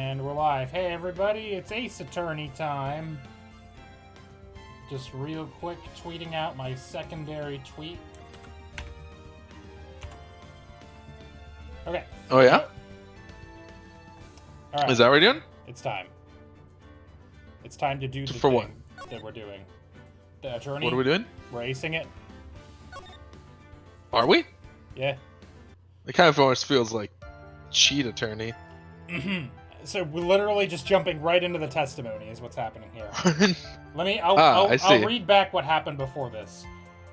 And we're live. Hey everybody, it's Ace Attorney time. Just real quick, tweeting out my secondary tweet. Okay. Oh yeah? All right. Is that what we're doing? It's time. It's time to do the For what? thing that we're doing. The attorney. What are we doing? We're acing it. Are we? Yeah. It kind of almost feels like cheat attorney. So we're literally just jumping right into the testimony is what's happening here. I'll read back what happened before this.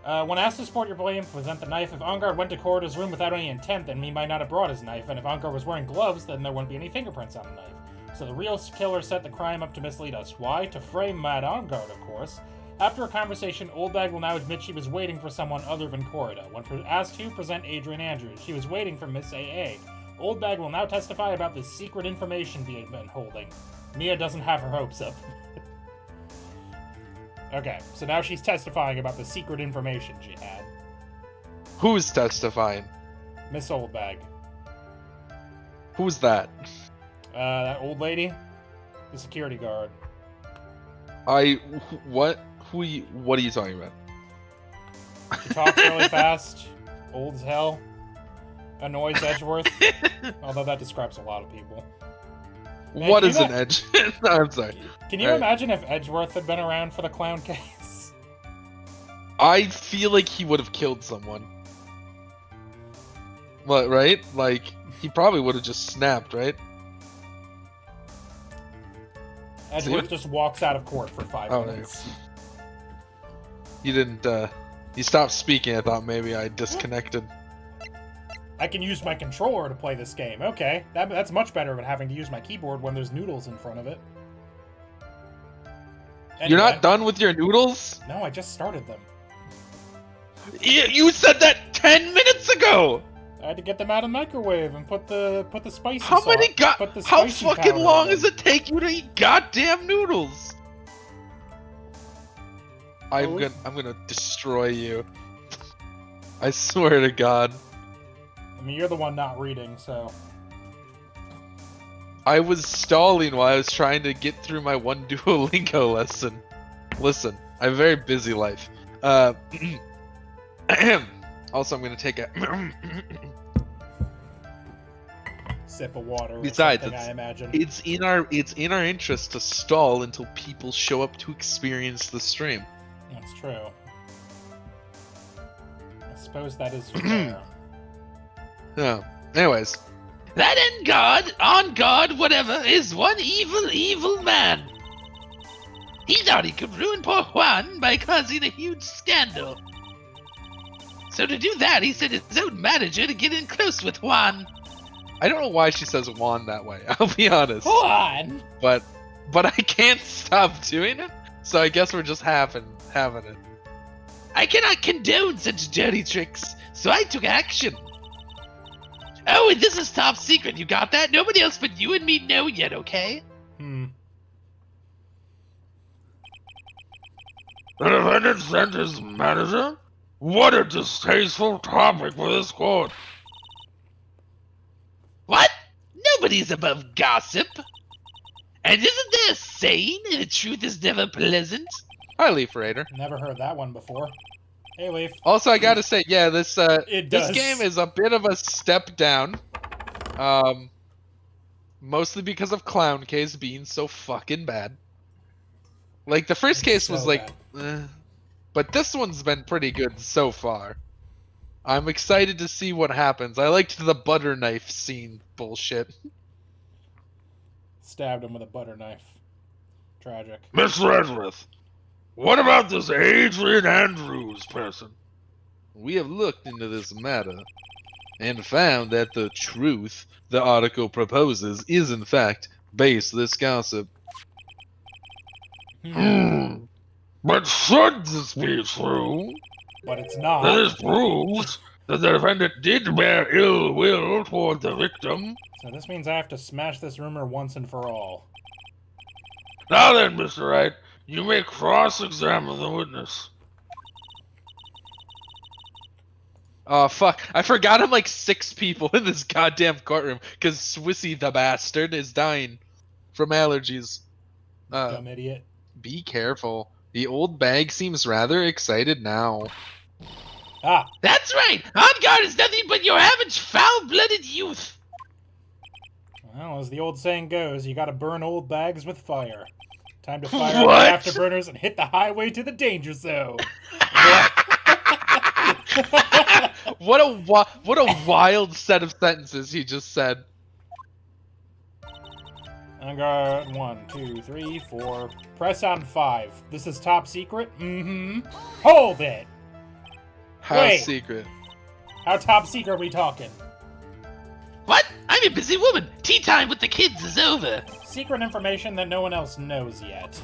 When asked to support your blame, present the knife. If Angard went to Corrida's room without any intent, then he might not have brought his knife. And if Angard was wearing gloves, then there wouldn't be any fingerprints on the knife. So the real killer set the crime up to mislead us. Why? To frame Mad Angard, of course. After a conversation, Oldbag will now admit she was waiting for someone other than Corrida. When asked to present Adrian Andrews, she was waiting for Miss AA. Oldbag will now testify about the secret information Mia had been holding. Mia doesn't have her hopes up. Okay, so now she's testifying about the secret information she had. Who's testifying? Miss Oldbag. Who's that? That old lady? The security guard. What are you talking about? She talks really fast, old as hell, annoys Edgeworth, although that describes a lot of people. Man, what is an edge? No, I'm sorry. Can you imagine if Edgeworth had been around for the clown case? I feel like he would have killed someone. What, right? Like, he probably would have just snapped, right? Edgeworth just walks out of court for 5 minutes. You didn't, you stopped speaking. I thought maybe I disconnected. I can use my controller to play this game. Okay, that's much better than having to use my keyboard when there's noodles in front of it. Anyway, you're not done with your noodles? No, I just started them. You said that 10 minutes ago! I had to get them out of the microwave and put the spicy How sauce. How fucking long does it take you to eat goddamn noodles? I'm gonna destroy you. I swear to God. I mean, you're the one not reading, so. I was stalling while I was trying to get through my one Duolingo lesson. Listen, I have a very busy life. Also, I'm gonna take a sip of water. Besides, I imagine it's in our interest to stall until people show up to experience the stream. That's true. I suppose that is fair. Yeah. Anyways. That on guard, whatever, is one evil man. He thought he could ruin poor Juan by causing a huge scandal. So to do that, he sent his own manager to get in close with Juan. I don't know why she says Juan that way, I'll be honest. Juan! But I can't stop doing it, so I guess we're just having it. I cannot condone such dirty tricks, so I took action. Oh, and this is top secret, you got that? Nobody else but you and me know yet, okay? The defendant sent his manager? What a distasteful topic for this court. What? Nobody's above gossip. And isn't there a saying, the truth is never pleasant? Hi, Leaf Raider. Never heard that one before. Hey, Leaf. Also, I gotta say, yeah, this this game is a bit of a step down. Mostly because of Clown Case being so fucking bad. Like, the first case was like, but this one's been pretty good so far. I'm excited to see what happens. I liked the butter knife scene bullshit. Stabbed him with a butter knife. Tragic. Mr. Edgeworth, what about this Adrian Andrews person? We have looked into this matter and found that the truth the article proposes is in fact baseless gossip. But should this be true? But it's not. This proves that the defendant did bear ill will toward the victim. So this means I have to smash this rumor once and for all. Now then, Mr. Wright, you may cross-examine the witness. Oh, fuck. I forgot I'm like 6 people in this goddamn courtroom, because Swissy the bastard is dying. from allergies. Dumb idiot. Be careful. The old bag seems rather excited now. Ah. That's right! On guard is nothing but your average foul-blooded youth! Well, as the old saying goes, you gotta burn old bags with fire. Time to fire up the afterburners and hit the highway to the danger zone. What a wild set of sentences he just said. I got 1, 2, 3, 4. Press on 5. This is top secret? Mm-hmm. Hold it! How secret? How top secret are we talking? What? I'm a busy woman. Tea time with the kids is over. Secret information that no one else knows yet.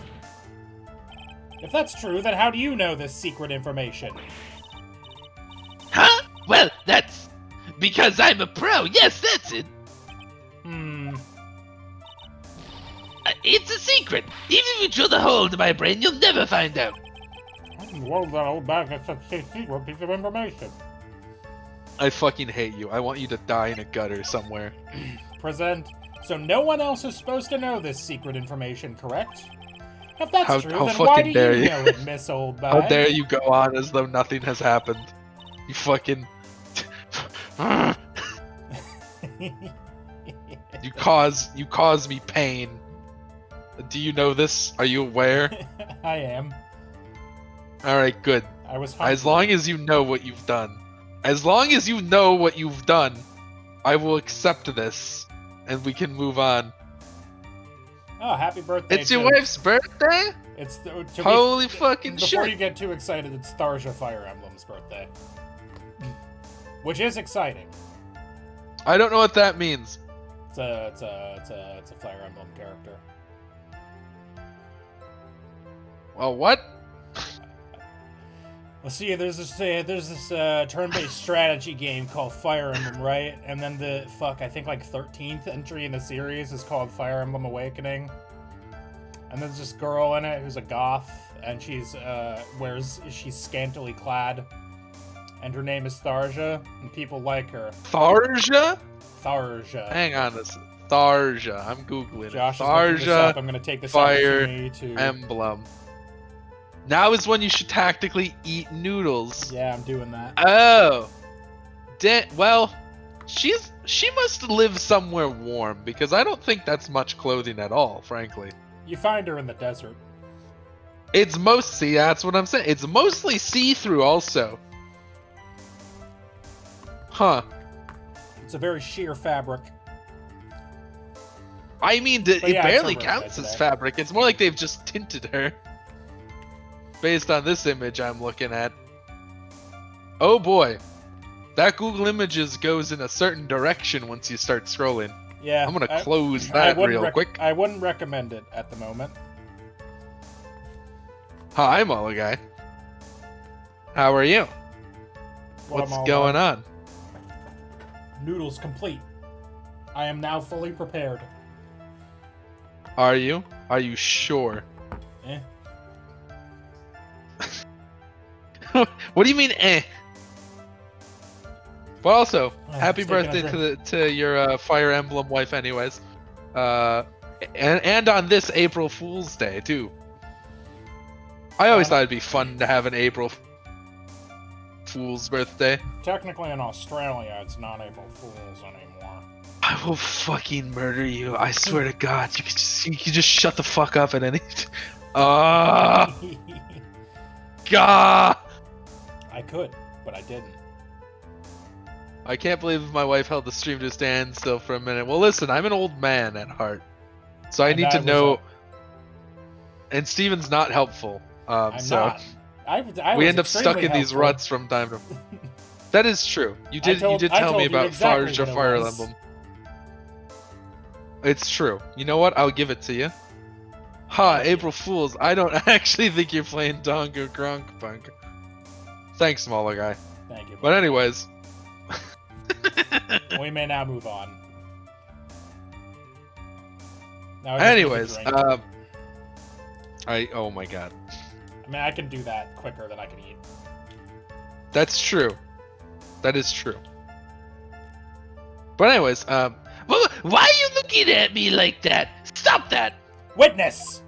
If that's true, then how do you know this secret information? Huh? Well, that's because I'm a pro. Yes, that's it. It's a secret. Even if you drill the hole into my brain, you'll never find out. Well, that old bag is such a secret piece of information. I fucking hate you. I want you to die in a gutter somewhere. Present. So no one else is supposed to know this secret information, correct? If that's true, then why do you know it, Miss Oldbag? How dare you go on as though nothing has happened? You fucking... You cause me pain. Do you know this? Are you aware? I am. Alright, good. I was hungry. As long as you know what you've done. As long as you know what you've done, I will accept this, and we can move on. Oh, happy birthday! It's your wife's birthday? It's holy fucking shit! Before you get too excited, it's Tharja Fire Emblem's birthday, which is exciting. I don't know what that means. It's a Fire Emblem character. Well, what? Well, see, there's this turn-based strategy game called Fire Emblem, right? And then I think like 13th entry in the series is called Fire Emblem Awakening. And there's this girl in it who's a goth, and she's scantily clad, and her name is Tharja, and people like her. Tharja? Tharja. Hang on a second. Tharja. I'm googling Josh it. Tharja. Is looking this up. I'm gonna take this Fire Emblem. Now is when you should tactically eat noodles. Yeah, I'm doing that. Oh. Well, she must live somewhere warm, because I don't think that's much clothing at all, frankly. You find her in the desert. It's that's what I'm saying. It's mostly see-through also. Huh. It's a very sheer fabric. I mean, it barely counts as fabric. It's more like they've just tinted her. Based on this image I'm looking at. Oh boy. That Google Images goes in a certain direction once you start scrolling. Yeah. I'm gonna close that real quick. I wouldn't recommend it at the moment. Hi, MAGiCA. How are you? What's going on? Noodles complete. I am now fully prepared. Are you? Are you sure? Eh. What do you mean, eh? But also, happy birthday to your Fire Emblem wife, anyways. And on this April Fool's Day too. I always thought it'd be fun to have an April Fool's birthday. Technically, in Australia, it's not April Fool's anymore. I will fucking murder you. I swear to God, you could just shut the fuck up at any. God. I could, but I didn't. I can't believe my wife held the stream to a standstill for a minute. Well, listen, I'm an old man at heart, so I need to know. And Steven's not helpful, so we end up stuck in these ruts from time to. That is true. You did tell me about Tharja Fire Emblem. It's true. You know what? I'll give it to you. Ha! April Fools. I don't actually think you're playing Dongo Gronk Punk. Thanks, smaller guy. Thank you. But anyways. We may now move on. Anyways, oh my God. I mean, I can do that quicker than I can eat. That's true. That is true. But anyways, why are you looking at me like that? Stop want that! Witness!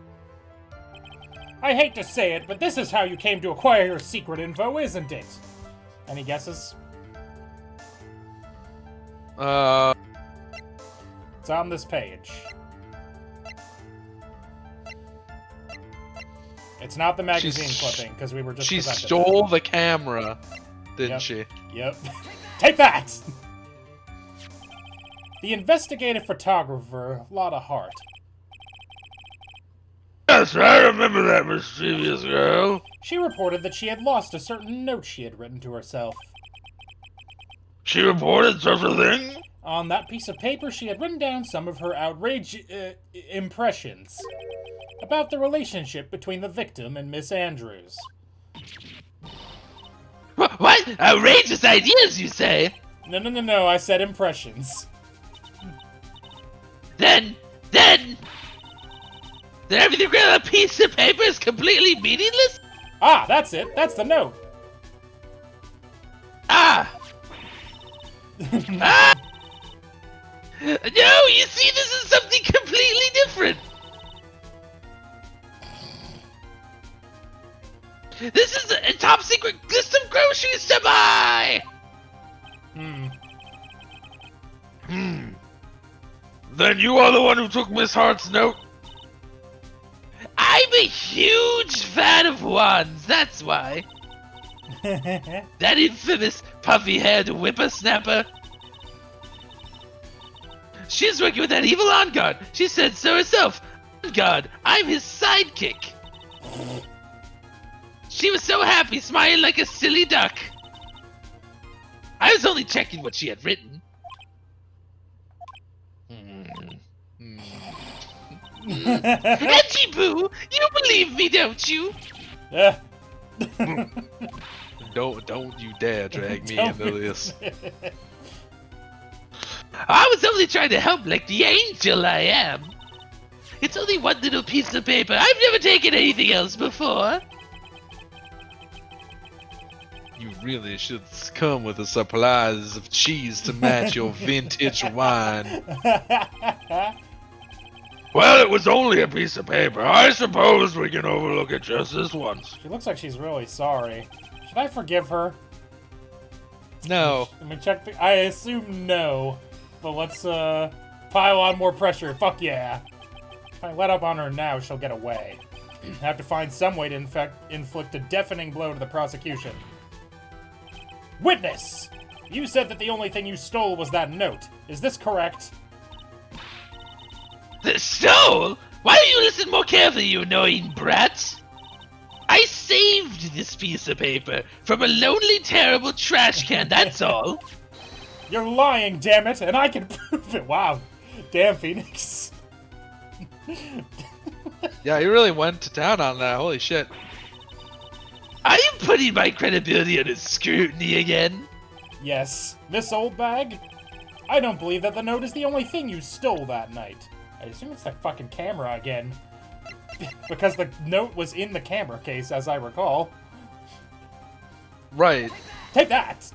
I hate to say it, but this is how you came to acquire your secret info, isn't it? Any guesses? It's on this page. It's not the magazine clipping, because we were just She stole the camera, didn't she? Yep. Take that! The investigative photographer, Lotta Hart. Yes, I remember that mischievous girl. She reported that she had lost a certain note she had written to herself. She reported such a thing? On that piece of paper, she had written down some of her impressions about the relationship between the victim and Miss Andrews. What? Outrageous ideas, you say? No, I said impressions. Then everything written on a piece of paper is completely meaningless? Ah, that's it. That's the note. Ah! Ah! No, you see, this is something completely different. This is a top secret list of groceries to buy! Then you are the one who took Miss Hart's note? I'm a huge fan of wands, that's why. That infamous puffy-haired whippersnapper. She's working with that evil on-guard. She said so herself. On-guard, I'm his sidekick. She was so happy, smiling like a silly duck. I was only checking what she had written. Edgy Boo, you believe me, don't you? Yeah. Don't you dare drag me into this. I was only trying to help like the angel I am. It's only one little piece of paper. I've never taken anything else before. You really should come with the supplies of cheese to match your vintage wine. Well, it was only a piece of paper. I suppose we can overlook it just this once. She looks like she's really sorry. Should I forgive her? No. Let me check the... I assume no. But let's, pile on more pressure. Fuck yeah. If I let up on her now, she'll get away. I have to find some way to inflict a deafening blow to the prosecution. Witness! You said that the only thing you stole was that note. Is this correct? The stole? Why don't you listen more carefully, you annoying brat? I saved this piece of paper from a lonely, terrible trash can, that's all. You're lying, damn it, and I can prove it. Wow. Damn, Phoenix. Yeah, you really went to town on that. Holy shit. Are you putting my credibility under scrutiny again? Yes. Miss Oldbag? I don't believe that the note is the only thing you stole that night. I assume it's that fucking camera again. Because the note was in the camera case, as I recall. Right. Take that!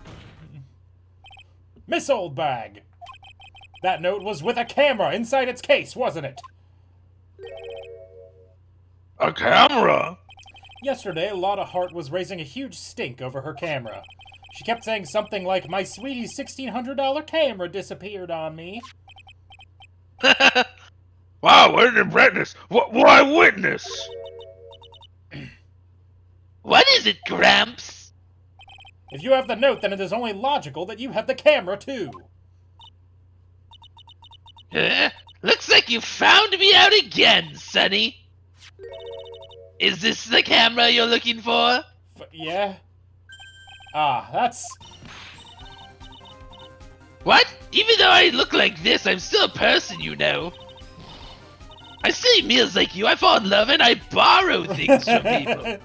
Miss Oldbag! That note was with a camera inside its case, wasn't it? A camera? Yesterday, Lotta Hart was raising a huge stink over her camera. She kept saying something like, "My sweetie's $1,600 camera disappeared on me." Wow, what an witness! Why witness? What is it, Gramps? If you have the note, then it is only logical that you have the camera, too. Looks like you found me out again, Sonny. Is this the camera you're looking for? Yeah? Ah, that's... What? Even though I look like this, I'm still a person, you know. I still eat meals like you, I fall in love, and I borrow things from people.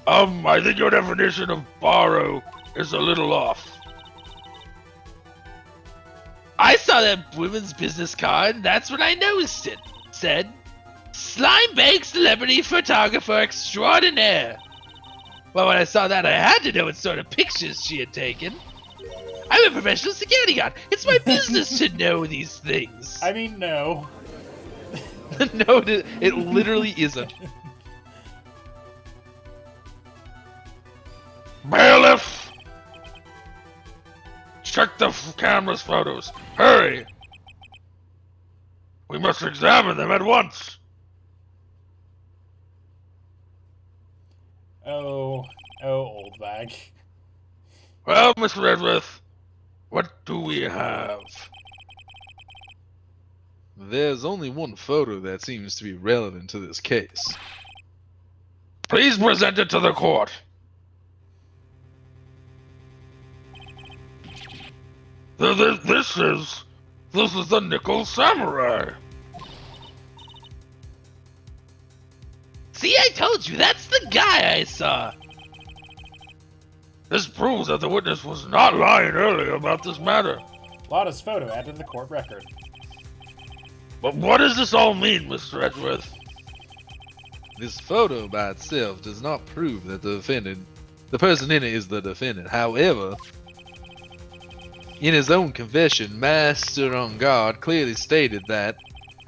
I think your definition of borrow is a little off. I saw that women's business card, and that's when I noticed it. Said, Slime Bag Celebrity Photographer Extraordinaire. Well, when I saw that, I had to know what sort of pictures she had taken. I'm a professional security guard. It's my business to know these things. I mean, no. No, it literally isn't. Bailiff! Check the camera's photos. Hurry! We must examine them at once. Oh, Oldbag. Well, Mr. Edgeworth, what do we have? There's only one photo that seems to be relevant to this case. Please present it to the court. This is the Nickel Samurai. See, I told you, that's the guy I saw. This proves that the witness was not lying earlier about this matter. Lotta's photo added to the court record. But what does this all mean, Mr. Edgeworth? This photo by itself does not prove that the person in it is the defendant. However, in his own confession, Master on Guard clearly stated that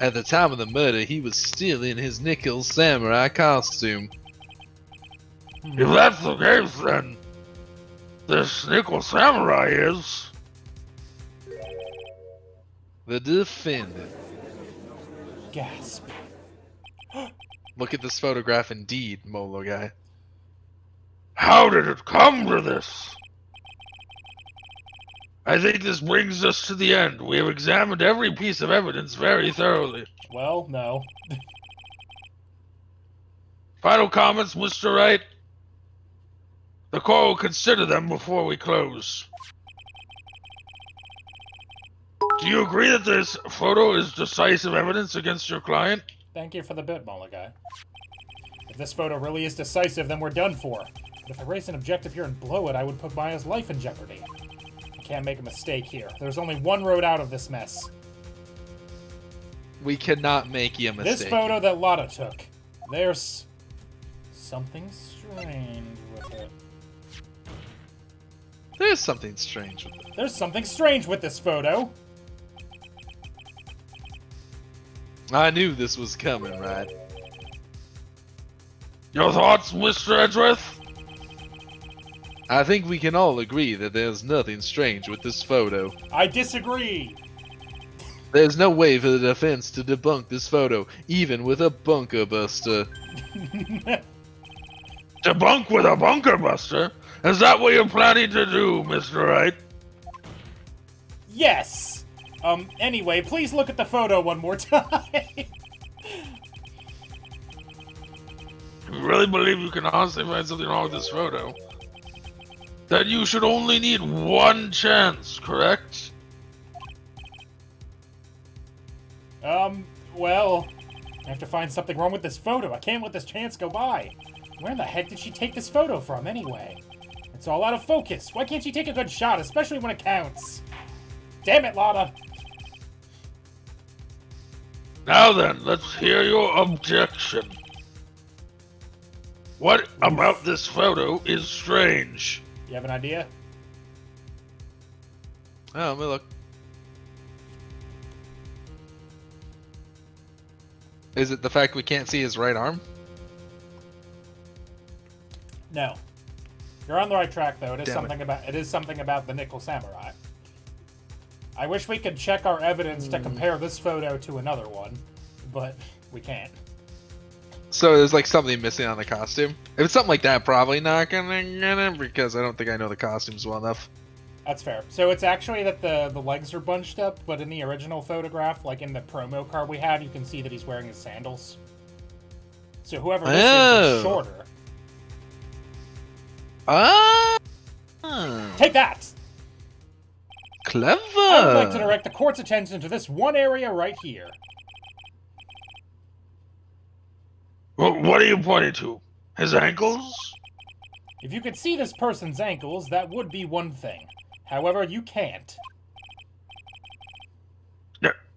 at the time of the murder, he was still in his Nickel Samurai costume. If that's the case, then this Nickel Samurai is the defendant. Gasp. Look at this photograph indeed, Molo guy. How did it come to this? I think this brings us to the end. We have examined every piece of evidence very thoroughly. Well, no. Final comments, Mr. Wright? The court will consider them before we close. Do you agree that this photo is decisive evidence against your client? Thank you for the bit, Malachi. If this photo really is decisive, then we're done for. But if I raise an objective here and blow it, I would put Maya's life in jeopardy. I can't make a mistake here. There's only one road out of this mess. We cannot make you a mistake. This photo that Lotta took. There's something strange with it. There's something strange with it. There's something strange with this photo. I knew this was coming, right? Your thoughts, Mr. Edgeworth? I think we can all agree that there's nothing strange with this photo. I disagree. There's no way for the defense to debunk this photo, even with a bunker buster. Debunk with a bunker buster? Is that what you're planning to do, Mr. Wright? Yes. Anyway, please look at the photo one more time. You really believe you can honestly find something wrong with this photo? Then you should only need one chance, correct? Well, I have to find something wrong with this photo. I can't let this chance go by. Where the heck did she take this photo from, anyway? It's all out of focus. Why can't she take a good shot, especially when it counts? Damn it, Lotta. Now then, let's hear your objection. What about this photo is strange? You have an idea? Oh, let me look. Is it the fact we can't see his right arm? No. You're on the right track, though. It is Damn something about the Nickel Samurai. I wish we could check our evidence to compare this photo to another one, but we can't. So there's like something missing on the costume. If it's something like that, probably not gonna get it because I don't think I know the costumes well enough. That's fair. So it's actually that the legs are bunched up, but in the original photograph, like in the promo card we have, you can see that he's wearing his sandals. So whoever this is shorter. Ah! Take that! Clever! I would like to direct the court's attention to this one area right here. What are you pointing to? His ankles? If you could see this person's ankles, that would be one thing. However, you can't.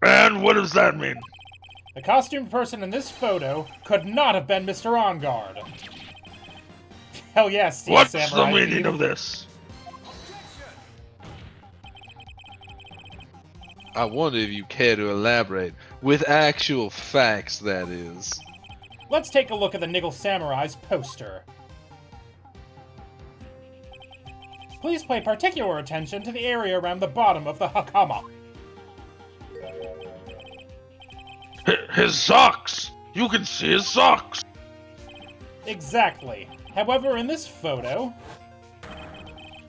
And what does that mean? The costumed person in this photo could not have been Mr. On Guard. Hell yes, Steve What's Samurai. the meaning of this? I wonder if you care to elaborate. With actual facts, that is. Let's take a look at the Niggle Samurai's poster. Please pay particular attention to the area around the bottom of the hakama. His socks! You can see his socks! Exactly. However, in this photo,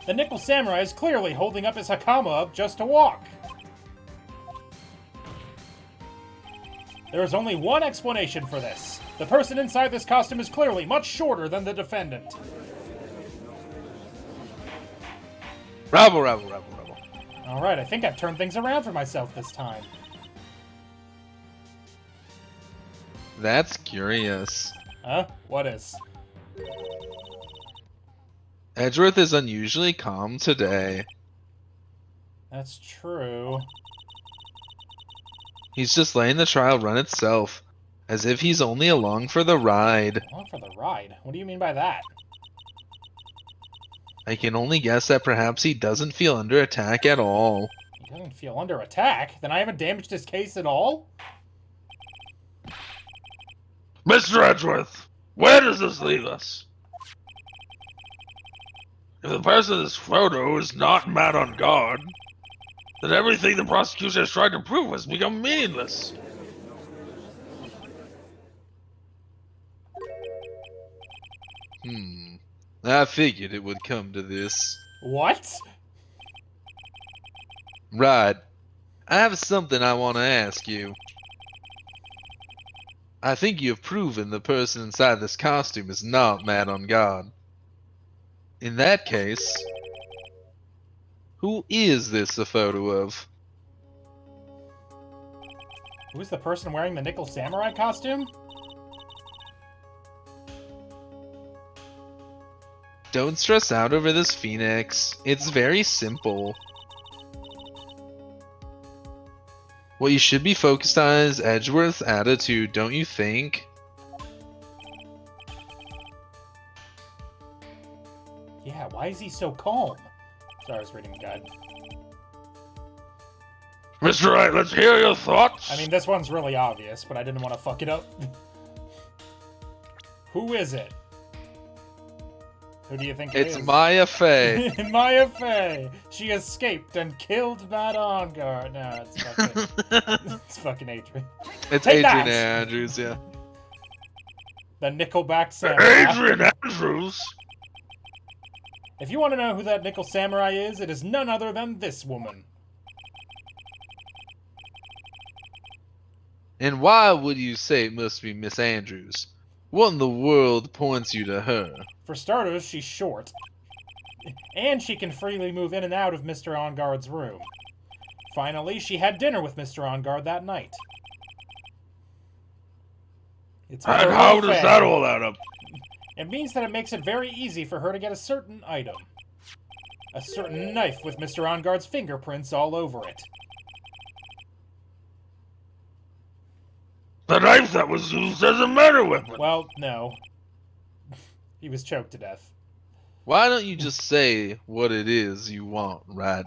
the Nickel Samurai is clearly holding up his hakama up just to walk. There is only one explanation for this. The person inside this costume is clearly much shorter than the defendant. Rabble, rabble, rabble, rabble. Alright, I think I've turned things around for myself this time. That's curious. Huh? What is? Edgeworth is unusually calm today. That's true. He's just letting the trial run itself, as if he's only along for the ride. Along for the ride? What do you mean by that? I can only guess that perhaps he doesn't feel under attack at all. He doesn't feel under attack? Then I haven't damaged his case at all? Mr. Edgeworth, where does this leave us? If the person in this photo is not mad on guard, then everything the prosecution has tried to prove has become meaningless. I figured it would come to this. What? Right. I have something I want to ask you. I think you have proven the person inside this costume is not mad on God. In that case, who is this a photo of? Who's the person wearing the Nickel Samurai costume? Don't stress out over this, Phoenix. It's very simple. What you should be focused on is Edgeworth's attitude, don't you think? Yeah, why is he so calm? Sorry, I was reading the guide. Mr. Wright, let's hear your thoughts. I mean, this one's really obvious, but I didn't want to fuck it up. Who is it? Who do you think it is? It's Maya Fey. Maya Fey! She escaped and killed Bad Ongar. No, it's fucking... it's fucking Adrian. It's Take Adrian that! Andrews, yeah. The Nickelback Samurai. Adrian Andrews? If you want to know who that Nickel Samurai is, it is none other than this woman. And why would you say it must be Miss Andrews? What in the world points you to her? For starters, she's short. And she can freely move in and out of Mr. Onguard's room. Finally, she had dinner with Mr. Onguard that night. It's And how does that all add up? It means that it makes it very easy for her to get a certain item. A certain knife with Mr. Onguard's fingerprints all over it. The knife that was used as a murder weapon. Well, no. He was choked to death. Why don't you just say what it is you want, Rad?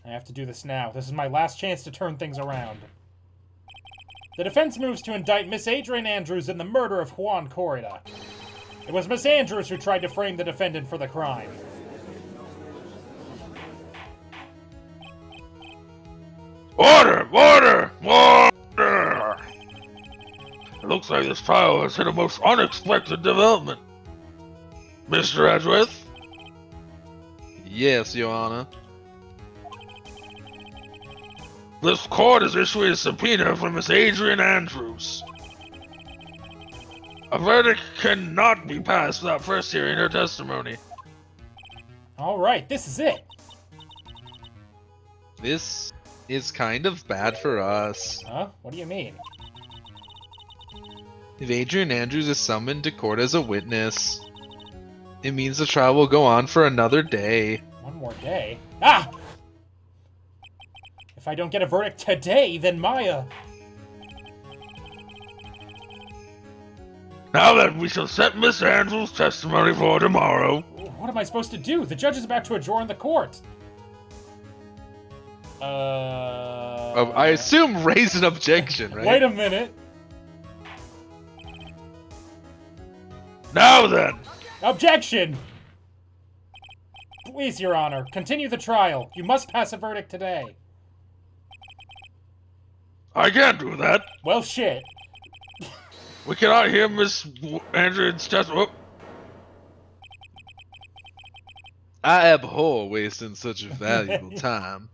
I have to do this now. This is my last chance to turn things around. The defense moves to indict Miss Adrian Andrews in the murder of Juan Corrida. It was Miss Andrews who tried to frame the defendant for the crime. Order! Order! Order! It looks like this trial has hit a most unexpected development. Mr. Edgeworth? Yes, Your Honor. This court is issuing a subpoena for Miss Adrian Andrews. A verdict cannot be passed without first hearing her testimony. Alright, this is it. This is kind of bad for us. Huh? What do you mean? If Adrian Andrews is summoned to court as a witness, it means the trial will go on for another day. One more day? Ah! If I don't get a verdict today, then Maya... Now then, we shall set Miss Andrews' testimony for tomorrow. What am I supposed to do? The judge is about to adjourn the court. I assume raise an objection, right? Wait a minute. Now then. Objection! Please, Your Honor, continue the trial. You must pass a verdict today. I can't do that. Well, shit. We cannot hear Miss Andrews' testimony. I abhor wasting such valuable time.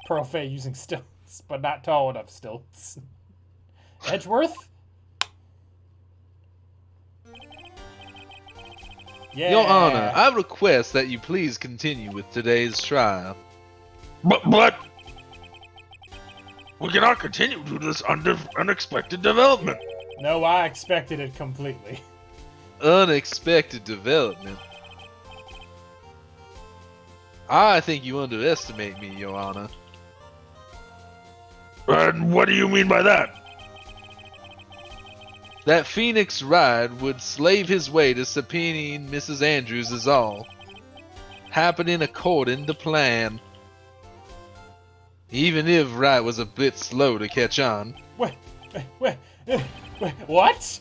Pearl Fay using stilts, but not tall enough stilts. Edgeworth? Yeah. Your Honor, I request that you please continue with today's trial. But we cannot continue due to this unexpected development. No, I expected it completely. Unexpected development? I think you underestimate me, Your Honor. And what do you mean by that? That Phoenix Wright would slave his way to subpoenaing Mrs. Andrews is all. Happening according to plan. Even if Wright was a bit slow to catch on. Wait, what?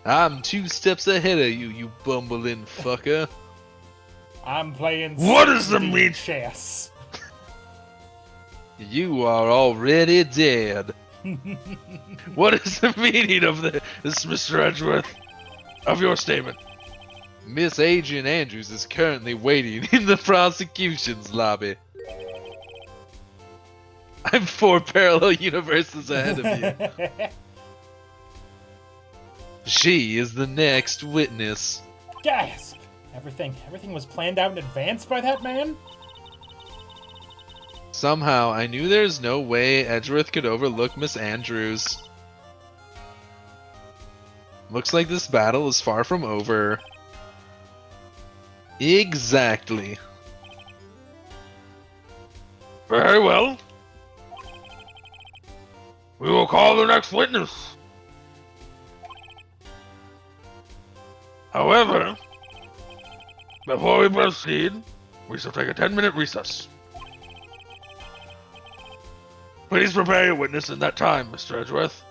I'm 2 steps ahead of you, you bumbling fucker. I'm playing. What does the mean? Chess. You are already dead. What is the meaning of this, Mr. Edgeworth? Of your statement? Miss Adrian Andrews is currently waiting in the prosecution's lobby. I'm 4 parallel universes ahead of you. She is the next witness. Gasp! Everything was planned out in advance by that man? Somehow, I knew there's no way Edgeworth could overlook Miss Andrews. Looks like this battle is far from over. Exactly. Very well. We will call the next witness. However, before we proceed, we shall take a 10-minute recess. Please prepare your witness in that time, Mr. Edgeworth.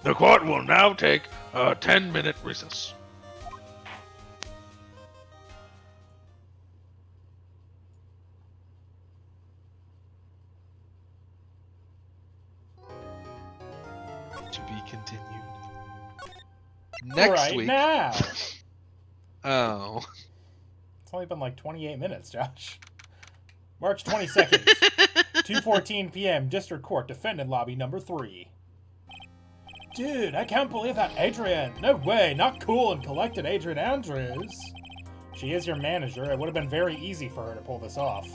The court will now take a 10-minute recess. To be continued. Next right week. Now. Oh. It's only been like 28 minutes, Josh. March 22nd, 2:14 p.m. District Court, Defendant Lobby number 3. Dude, I can't believe that Adrian. No way, not cool and collected Adrian Andrews. She is your manager. It would have been very easy for her to pull this off.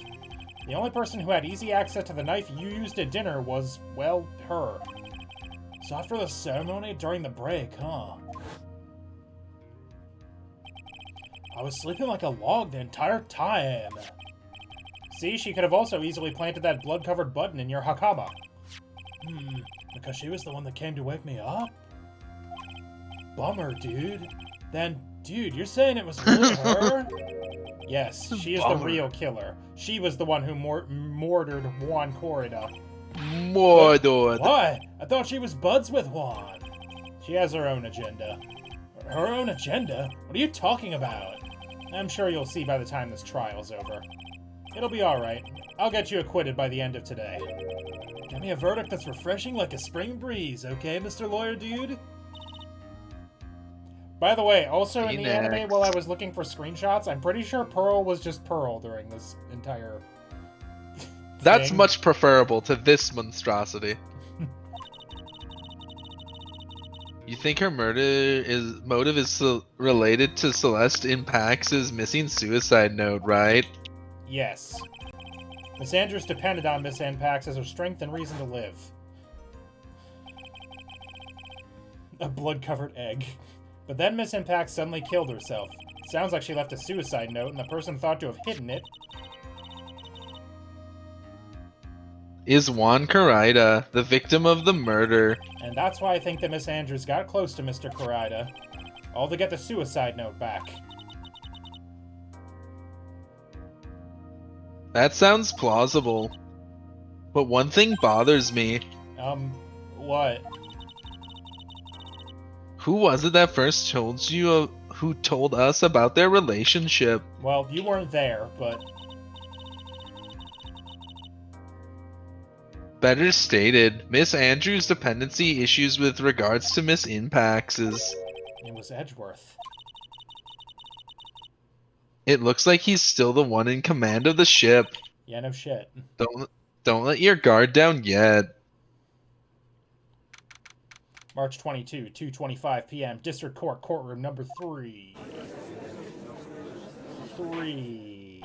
The only person who had easy access to the knife you used at dinner was, well, her. So after the ceremony during the break, huh? I was sleeping like a log the entire time. See, she could have also easily planted that blood-covered button in your hakama. Because she was the one that came to wake me up? Bummer, dude. Then, dude, you're saying it was really her? Yes, she is the real killer. She was the one who murdered Juan Corrida. Mordor. Why? I thought she was buds with Juan. She has her own agenda. Her own agenda? What are you talking about? I'm sure you'll see by the time this trial's over. It'll be alright. I'll get you acquitted by the end of today. Give me a verdict that's refreshing like a spring breeze, okay, Mr. Lawyer Dude? By the way, also in the anime, while I was looking for screenshots, I'm pretty sure Pearl was just Pearl during this entire That's thing. much preferable to this monstrosity. You think her motive is related to Celeste Impax's missing suicide note, right? Yes. Miss Andrews depended on Miss Impax as her strength and reason to live. A blood-covered egg. But then Miss Impax suddenly killed herself. Sounds like she left a suicide note, and the person thought to have hidden it. Is Juan Corrida the victim of the murder? And that's why I think that Miss Andrews got close to Mr. Corrida. All to get the suicide note back. That sounds plausible. But one thing bothers me. What? Who was it that first told you, who told us about their relationship? Well, you weren't there, but... Better stated, Miss Andrews' dependency issues with regards to Miss Impax's. It was Edgeworth. It looks like he's still the one in command of the ship. Yeah, no shit. Don't let your guard down yet. March 22, 2:25 p.m. District Court, courtroom number 3. 3.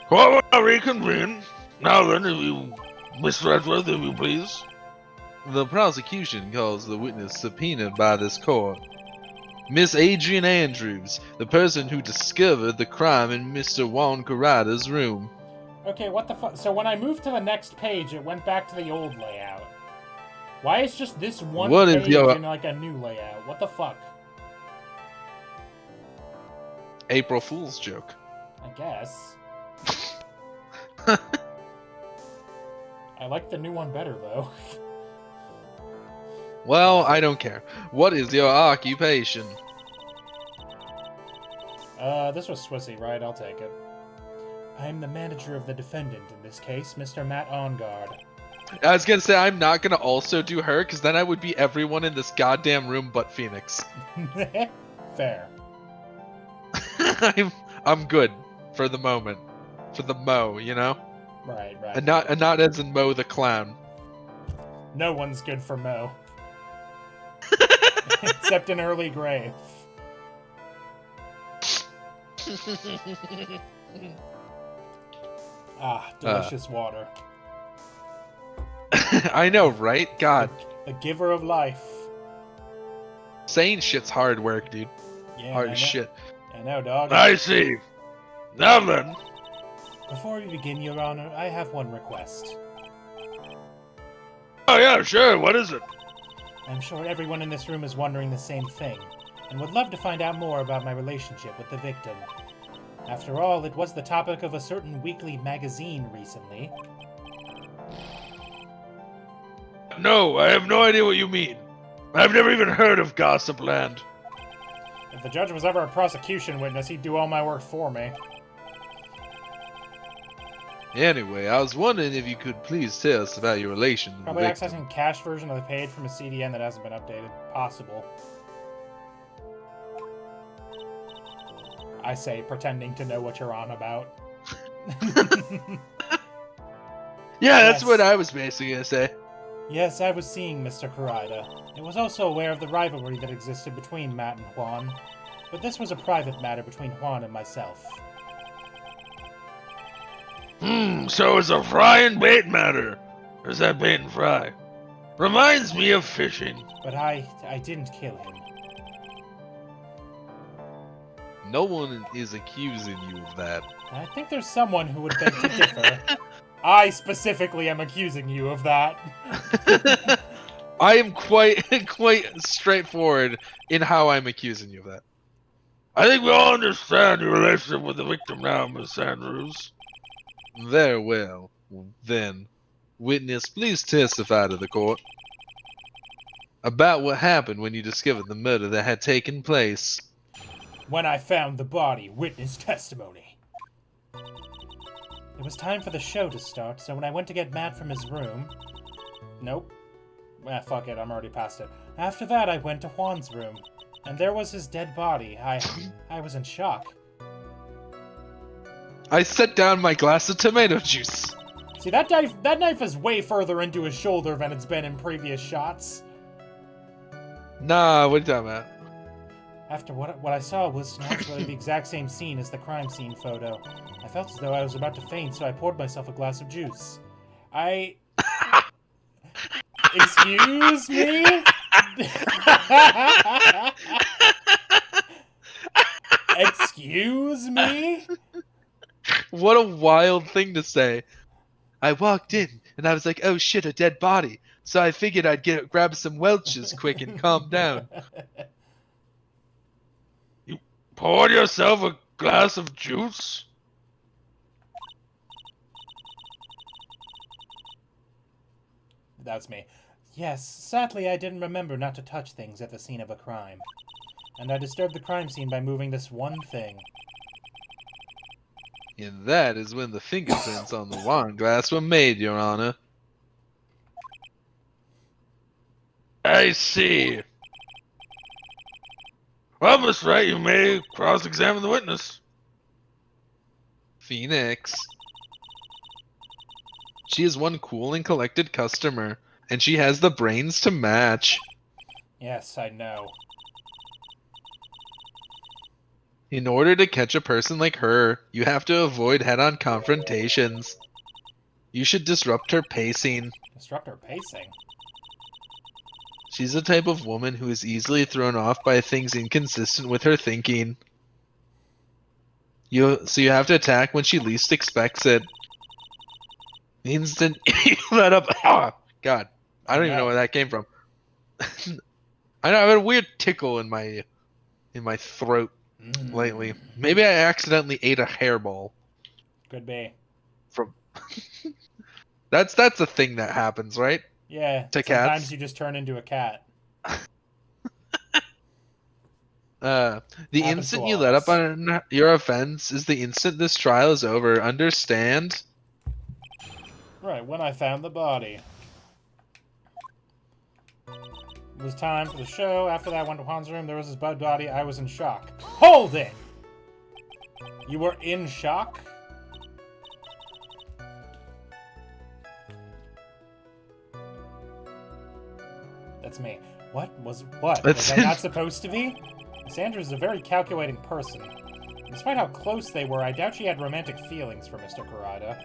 Court will reconvene. Now then, if you, Mr. Edgeworth, if you please. The prosecution calls the witness subpoenaed by this court. Miss Adrian Andrews, the person who discovered the crime in Mr. Juan Carada's room. Okay, what the fuck? So when I moved to the next page, it went back to the old layout. Why is just this one page in like a new layout? What the fuck? April Fool's joke. I guess. I like the new one better, though. Well, I don't care. What is your occupation? This was Swissy, right? I'll take it. I'm the manager of the defendant in this case, Mr. Matt Onguard. I was gonna say, I'm not gonna also do her, because then I would be everyone in this goddamn room but Phoenix. Fair. I'm good for the moment. For the Mo, you know? Right. And not as in Mo the clown. No one's good for Mo. Except an early grave. Delicious water. I know, right? God. The giver of life. Saying shit's hard work, dude. Yeah, hard as shit. I know, dog. I see. Now then. Before we begin, Your Honor, I have one request. Oh yeah, sure. What is it? I'm sure everyone in this room is wondering the same thing, and would love to find out more about my relationship with the victim. After all, it was the topic of a certain weekly magazine recently. No, I have no idea what you mean. I've never even heard of Gossip Land. If the judge was ever a prosecution witness, he'd do all my work for me. Anyway, I was wondering if you could please tell us about your relation to the Probably victim. accessing cache version of the page from a CDN that hasn't been updated. Possible. I say, pretending to know what you're on about. Yeah, that's what I was basically gonna say. Yes, I was seeing Mr. Carada. I was also aware of the rivalry that existed between Matt and Juan, but this was a private matter between Juan and myself. So it's a fry and bait matter. Or is that bait and fry? Reminds me of fishing. But I didn't kill him. No one is accusing you of that. I think there's someone who would beg to differ. I specifically am accusing you of that. I am quite straightforward in how I'm accusing you of that. I think we all understand your relationship with the victim now, Miss Andrews. Very well. Then, witness, please testify to the court about what happened when you discovered the murder that had taken place. When I found the body, witness testimony. It was time for the show to start, so when I went to get Matt from his room... Nope. Fuck it, I'm already past it. After that, I went to Juan's room, and there was his dead body. I was in shock. I set down my glass of tomato juice. See, that knife is way further into his shoulder than it's been in previous shots. Nah, what are you talking about? After what I saw was naturally the exact same scene as the crime scene photo. I felt as though I was about to faint, so I poured myself a glass of juice. Excuse me? Excuse me? What a wild thing to say. I walked in, and I was like, oh shit, a dead body. So I figured I'd grab some Welch's quick and calm down. You poured yourself a glass of juice? That's me. Yes, sadly I didn't remember not to touch things at the scene of a crime. And I disturbed the crime scene by moving this one thing. And that is when the fingerprints on the wine glass were made, Your Honor. I see. Well, Miss Wright, you may cross-examine the witness. Phoenix. She is one cool and collected customer, and she has the brains to match. Yes, I know. In order to catch a person like her, you have to avoid head-on confrontations. You should disrupt her pacing. Disrupt her pacing? She's the type of woman who is easily thrown off by things inconsistent with her thinking. So you have to attack when she least expects it. The instant you let up... Oh, God. I don't even know where that came from. I know I have a weird tickle in my throat lately. Maybe I accidentally ate a hairball. Could be. From That's a thing that happens, right? Yeah. To sometimes cats. you just turn into a cat. The Happens instant to you all let of up on your offense is the instant this trial is over. Understand? Right, when I found the body. It was time for the show. After that, I went to Juan's room. There was his bud body. I was in shock. Hold it! You were in shock? That's me. What? Was I not supposed to be? Miss Andrews is a very calculating person. Despite how close they were, I doubt she had romantic feelings for Mr. Kurata.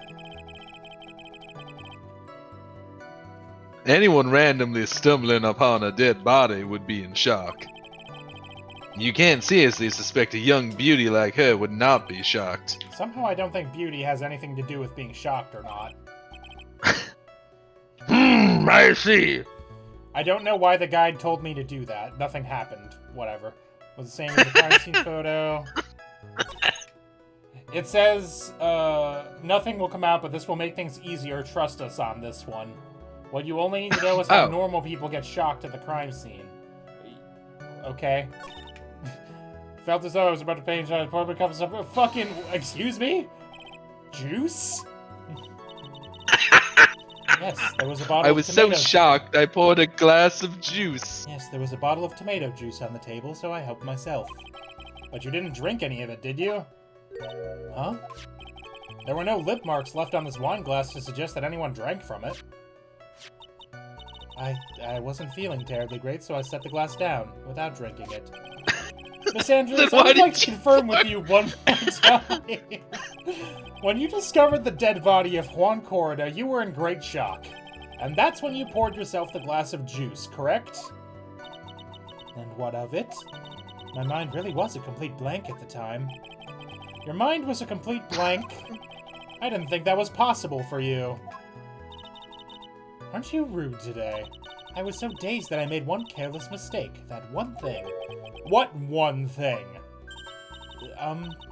Anyone randomly stumbling upon a dead body would be in shock. You can't seriously suspect a young beauty like her would not be shocked. Somehow I don't think beauty has anything to do with being shocked or not. I see. I don't know why the guide told me to do that. Nothing happened. Whatever. Was the same as the crime scene photo. It says, nothing will come out, but this will make things easier. Trust us on this one. What you only need to know is how normal people get shocked at the crime scene. Okay. Felt as though I was about to pay inside the apartment cup of fucking... Excuse me? Juice? Yes, there was a bottle of tomato. I was so shocked, I poured a glass of juice. Yes, there was a bottle of tomato juice on the table, so I helped myself. But you didn't drink any of it, did you? Huh? There were no lip marks left on this wine glass to suggest that anyone drank from it. I wasn't feeling terribly great, so I set the glass down, without drinking it. Miss Andrews, I would like to confirm with you one more time. When you discovered the dead body of Juan Corrida, you were in great shock. And that's when you poured yourself the glass of juice, correct? And what of it? My mind really was a complete blank at the time. Your mind was a complete blank? I didn't think that was possible for you. Aren't you rude today? I was so dazed that I made one careless mistake. That one thing. What one thing?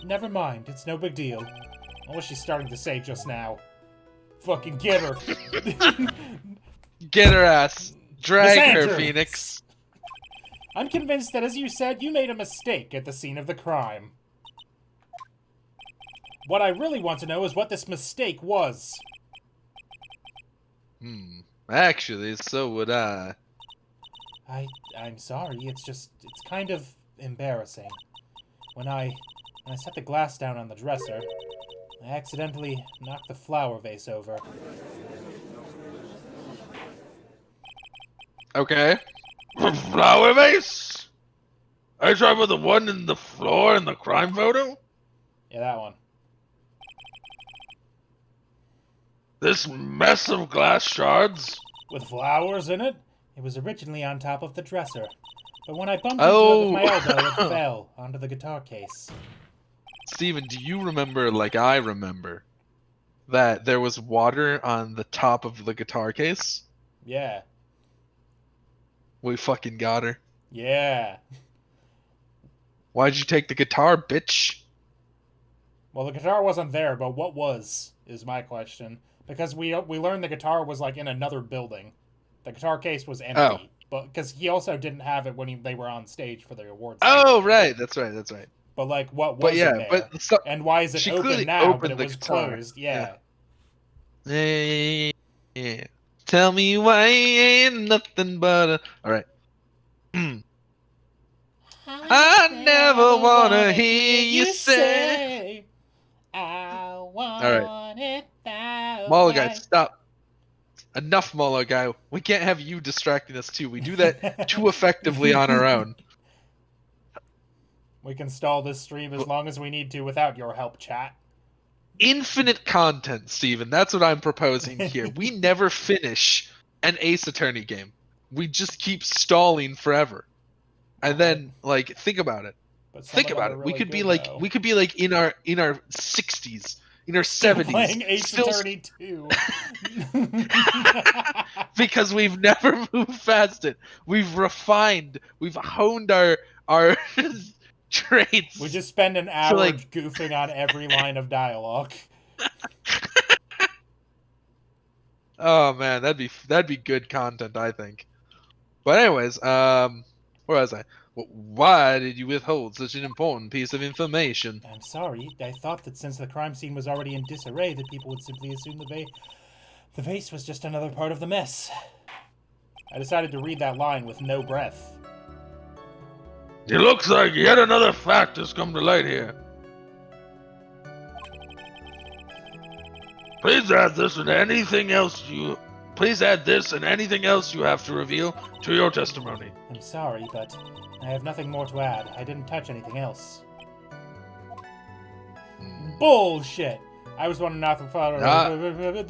Never mind. It's no big deal. What was she starting to say just now? Fucking get her. Get her ass. Drag her, Phoenix. I'm convinced that, as you said, you made a mistake at the scene of the crime. What I really want to know is what this mistake was. Actually, so would I. I'm sorry, it's kind of embarrassing. When I set the glass down on the dresser, I accidentally knocked the flower vase over. Okay. Flower vase? Are you talking about the one in the floor in the crime photo? Yeah, that one. This mess of glass shards? With flowers in it? It was originally on top of the dresser. But when I bumped into it with my elbow, it fell onto the guitar case. Steven, do you remember, like I remember, that there was water on the top of the guitar case? Yeah. We fucking got her. Yeah. Why'd you take the guitar, bitch? Well, the guitar wasn't there, but what was, is my question. Because we learned the guitar was, like, in another building. The guitar case was empty. Oh. But because he also didn't have it when they were on stage for the awards. Oh, right. That's right. But, like, what was in there? And why is it open now, but it was closed? Yeah. Yeah. Tell me why ain't nothing but a... Alright. I never wanna hear you say I want it that Molo guy, stop. Enough, Molo guy. We can't have you distracting us too. We do that too effectively on our own. We can stall this stream as long as we need to without your help, chat. Infinite content, Steven. That's what I'm proposing here. We never finish an Ace Attorney game. We just keep stalling forever. And then, like, think about it. Think about it. Really we could good, be like, though. we could be like in our 60s, in our 70s, playing Ace Attorney 2. because we've never moved past it. We've refined. We've honed our traits. We just spend an hour like... goofing on every line of dialogue. Oh man, that'd be good content, I think. But anyways, where was I? Why did you withhold such an important piece of information? I'm sorry. I thought that since the crime scene was already in disarray, that people would simply assume the vase was just another part of the mess. I decided to read that line with no breath. It looks like yet another fact has come to light here. Please add this and anything else you have to reveal to your testimony. I'm sorry, but I have nothing more to add. I didn't touch anything else. Bullshit! I was wondering not to follow. The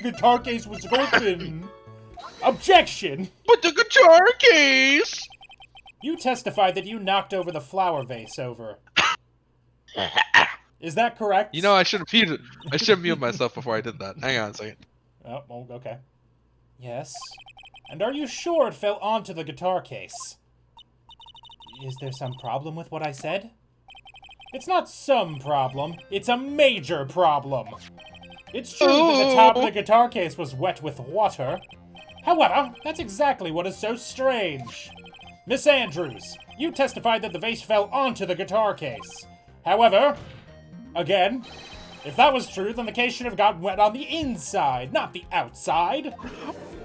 guitar case was open. Objection! But the guitar case! You testified that you knocked over the flower vase over. Is that correct? You know, I should have muted myself before I did that. Hang on a second. Oh, well, okay. Yes. And are you sure it fell onto the guitar case? Is there some problem with what I said? It's not some problem. It's a major problem. It's true that the top of the guitar case was wet with water. However, that's exactly what is so strange. Miss Andrews, you testified that the vase fell onto the guitar case. However, again, if that was true, then the case should have gotten wet on the inside, not the outside.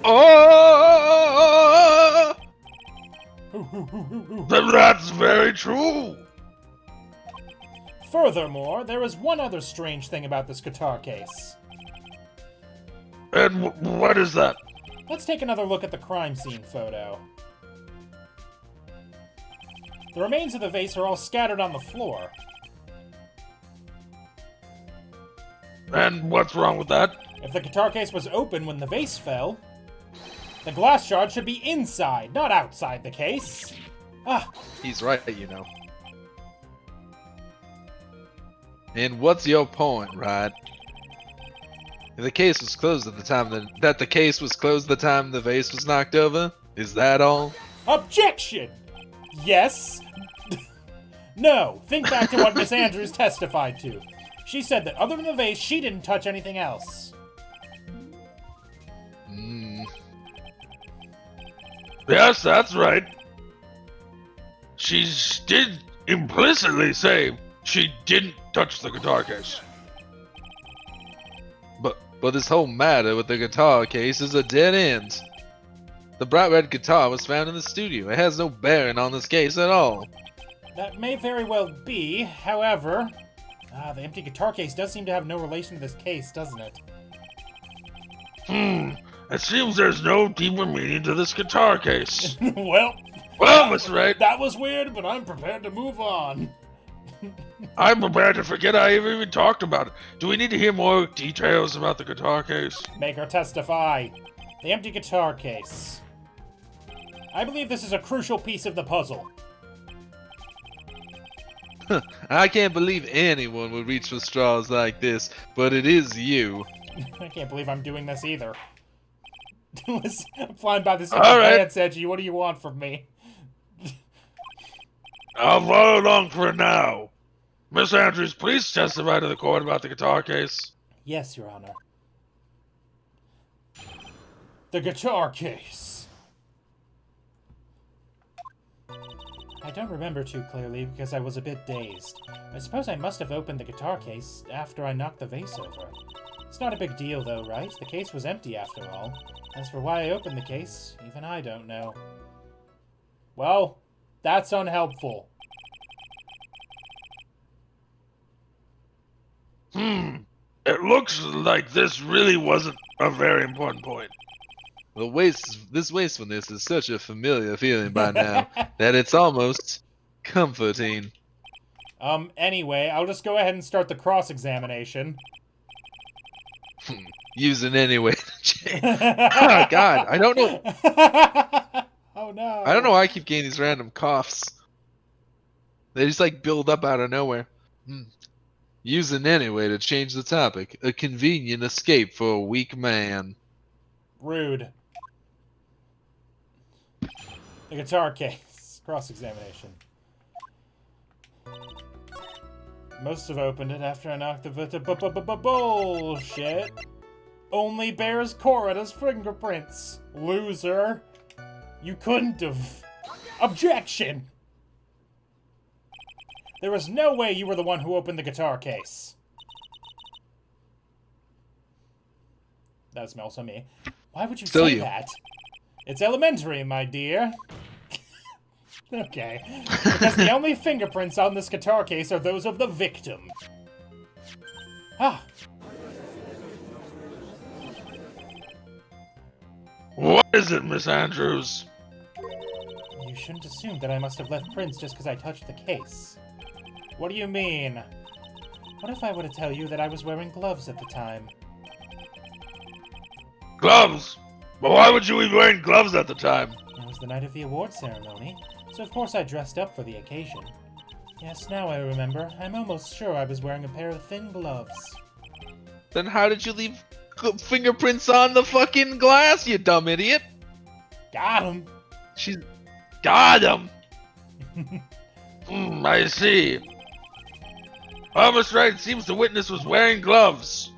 Oh! That's very true. Furthermore, there is one other strange thing about this guitar case. And what is that? Let's take another look at the crime scene photo. The remains of the vase are all scattered on the floor. And what's wrong with that? If the guitar case was open when the vase fell, the glass shard should be inside, not outside the case. Ah. He's right, you know. And what's your point, Wright? If the case was closed at the time that the case was closed the time the vase was knocked over, is that all? Objection! Yes. No, think back to what Miss Andrews testified to. She said that other than the vase, she didn't touch anything else. Yes, that's right. She did implicitly say she didn't touch the guitar case. But this whole matter with the guitar case is a dead end. The bright red guitar was found in the studio. It has no bearing on this case at all. That may very well be. However, the empty guitar case does seem to have no relation to this case, doesn't it? It seems there's no deeper meaning to this guitar case. Well, Mr. Wright. That was weird, but I'm prepared to move on. I'm prepared to forget I even talked about it. Do we need to hear more details about the guitar case? Make her testify. The empty guitar case. I believe this is a crucial piece of the puzzle. I can't believe anyone would reach for straws like this, but it is you. I can't believe I'm doing this either. Listen, I'm flying by this All right. pants, Edgy. What do you want from me? I'll follow along for now. Miss Andrews, please testify to the court about the guitar case. Yes, Your Honor. The guitar case. I don't remember too clearly because I was a bit dazed. I suppose I must have opened the guitar case after I knocked the vase over. It's not a big deal though, right? The case was empty after all. As for why I opened the case, even I don't know. Well, that's unhelpful. It looks like this really wasn't a very important point. This wastefulness is such a familiar feeling by now that it's almost comforting. Anyway, I'll just go ahead and start the cross-examination. Using anyway to change. Oh, God, I don't know. Oh, no. I don't know why I keep getting these random coughs. They just, like, build up out of nowhere. Using anyway to change the topic. A convenient escape for a weak man. Rude. The guitar case. Cross-examination. Most have opened it after I knocked the bullshit. Only bears Corrida's fingerprints. Loser. You couldn't have. Objection! There was no way you were the one who opened the guitar case. That was also me. Why would you say that? It's elementary, my dear. Okay. Because the only fingerprints on this guitar case are those of the victim. Ah. What is it, Miss Andrews? You shouldn't assume that I must have left prints just because I touched the case. What do you mean? What if I were to tell you that I was wearing gloves at the time? Gloves? But why would you be wearing gloves at the time? It was the night of the award ceremony, so of course I dressed up for the occasion. Yes, now I remember. I'm almost sure I was wearing a pair of thin gloves. Then how did you leave fingerprints on the fucking glass, you dumb idiot? Got him! She's... Got him! I see. Miss Wright seems the witness was wearing gloves.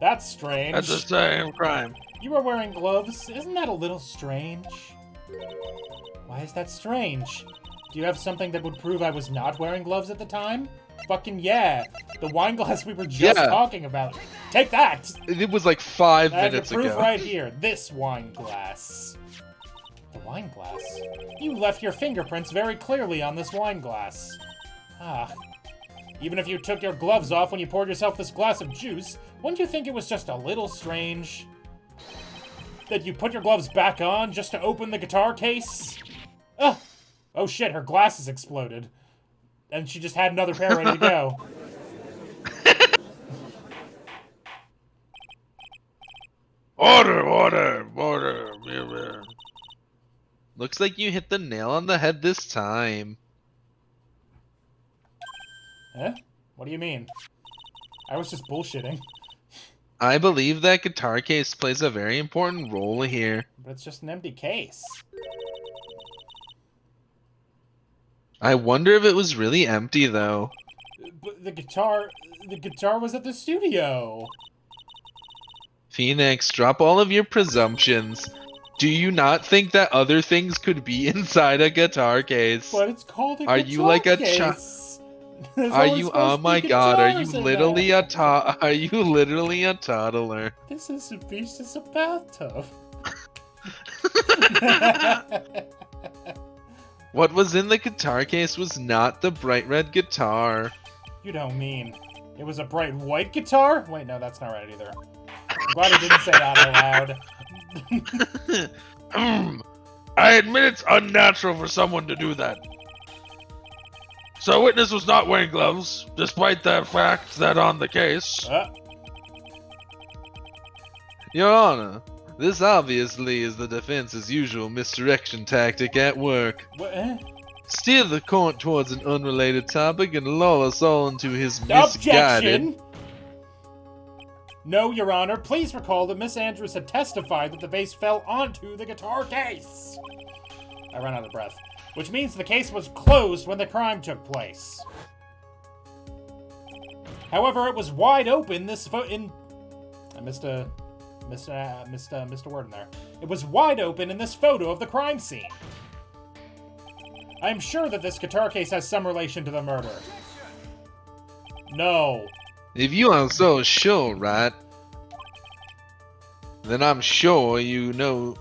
That's strange. That's the same crime. You were wearing gloves? Isn't that a little strange? Why is that strange? Do you have something that would prove I was not wearing gloves at the time? Fucking yeah. The wine glass we were just talking about. Take that! It was like 5 minutes minutes ago. I have ago. proof right here. This wine glass. The wine glass? You left your fingerprints very clearly on this wine glass. Ah. Even if you took your gloves off when you poured yourself this glass of juice, wouldn't you think it was just a little strange that you put your gloves back on just to open the guitar case? Ugh. Oh shit, her glasses exploded. And she just had another pair ready to go. Order. Looks like you hit the nail on the head this time. Huh? What do you mean? I was just bullshitting. I believe that guitar case plays a very important role here. But it's just an empty case. I wonder if it was really empty, though. But the guitar was at the studio. Phoenix, drop all of your presumptions. Do you not think that other things could be inside a guitar case? But it's called a Are guitar you like a case. Are you? Oh my God! Are you literally a Are you literally a toddler? This is a beach. This is a bathtub. What was in the guitar case was not the bright red guitar. You don't mean it was a bright white guitar? Wait, no, that's not right either. I'm glad I didn't say that out loud. I admit it's unnatural for someone to do that. So witness was not wearing gloves, despite the fact that on the case. Your Honor, this obviously is the defense's usual misdirection tactic at work. What? Steer the court towards an unrelated topic and lull us all into his misguided... Objection! No, Your Honor. Please recall that Miss Andrews had testified that the vase fell onto the guitar case. I ran out of breath. Which means the case was closed when the crime took place. However, it was wide open. I missed a word in there. It was wide open in this photo of the crime scene. I am sure that this guitar case has some relation to the murder. No. If you are so sure, right, then I'm sure you know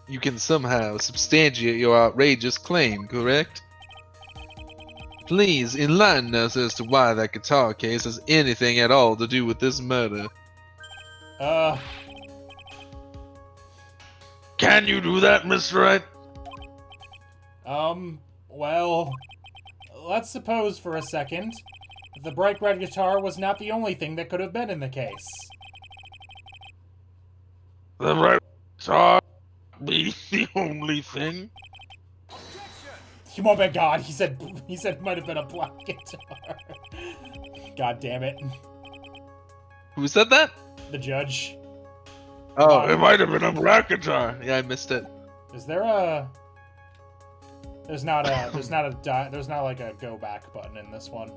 you can somehow substantiate your outrageous claim, correct? Please enlighten us as to why that guitar case has anything at all to do with this murder. Can you do that, Mr. Wright? Well, let's suppose for a second that the bright red guitar was not the only thing that could have been in the case. The right guitar be the only thing? Oh my god, he said it might have been a black guitar. God damn it. Who said that? The judge. Oh, It might have been a black guitar. yeah, I missed it. Is there a... There's not like a go back button in this one.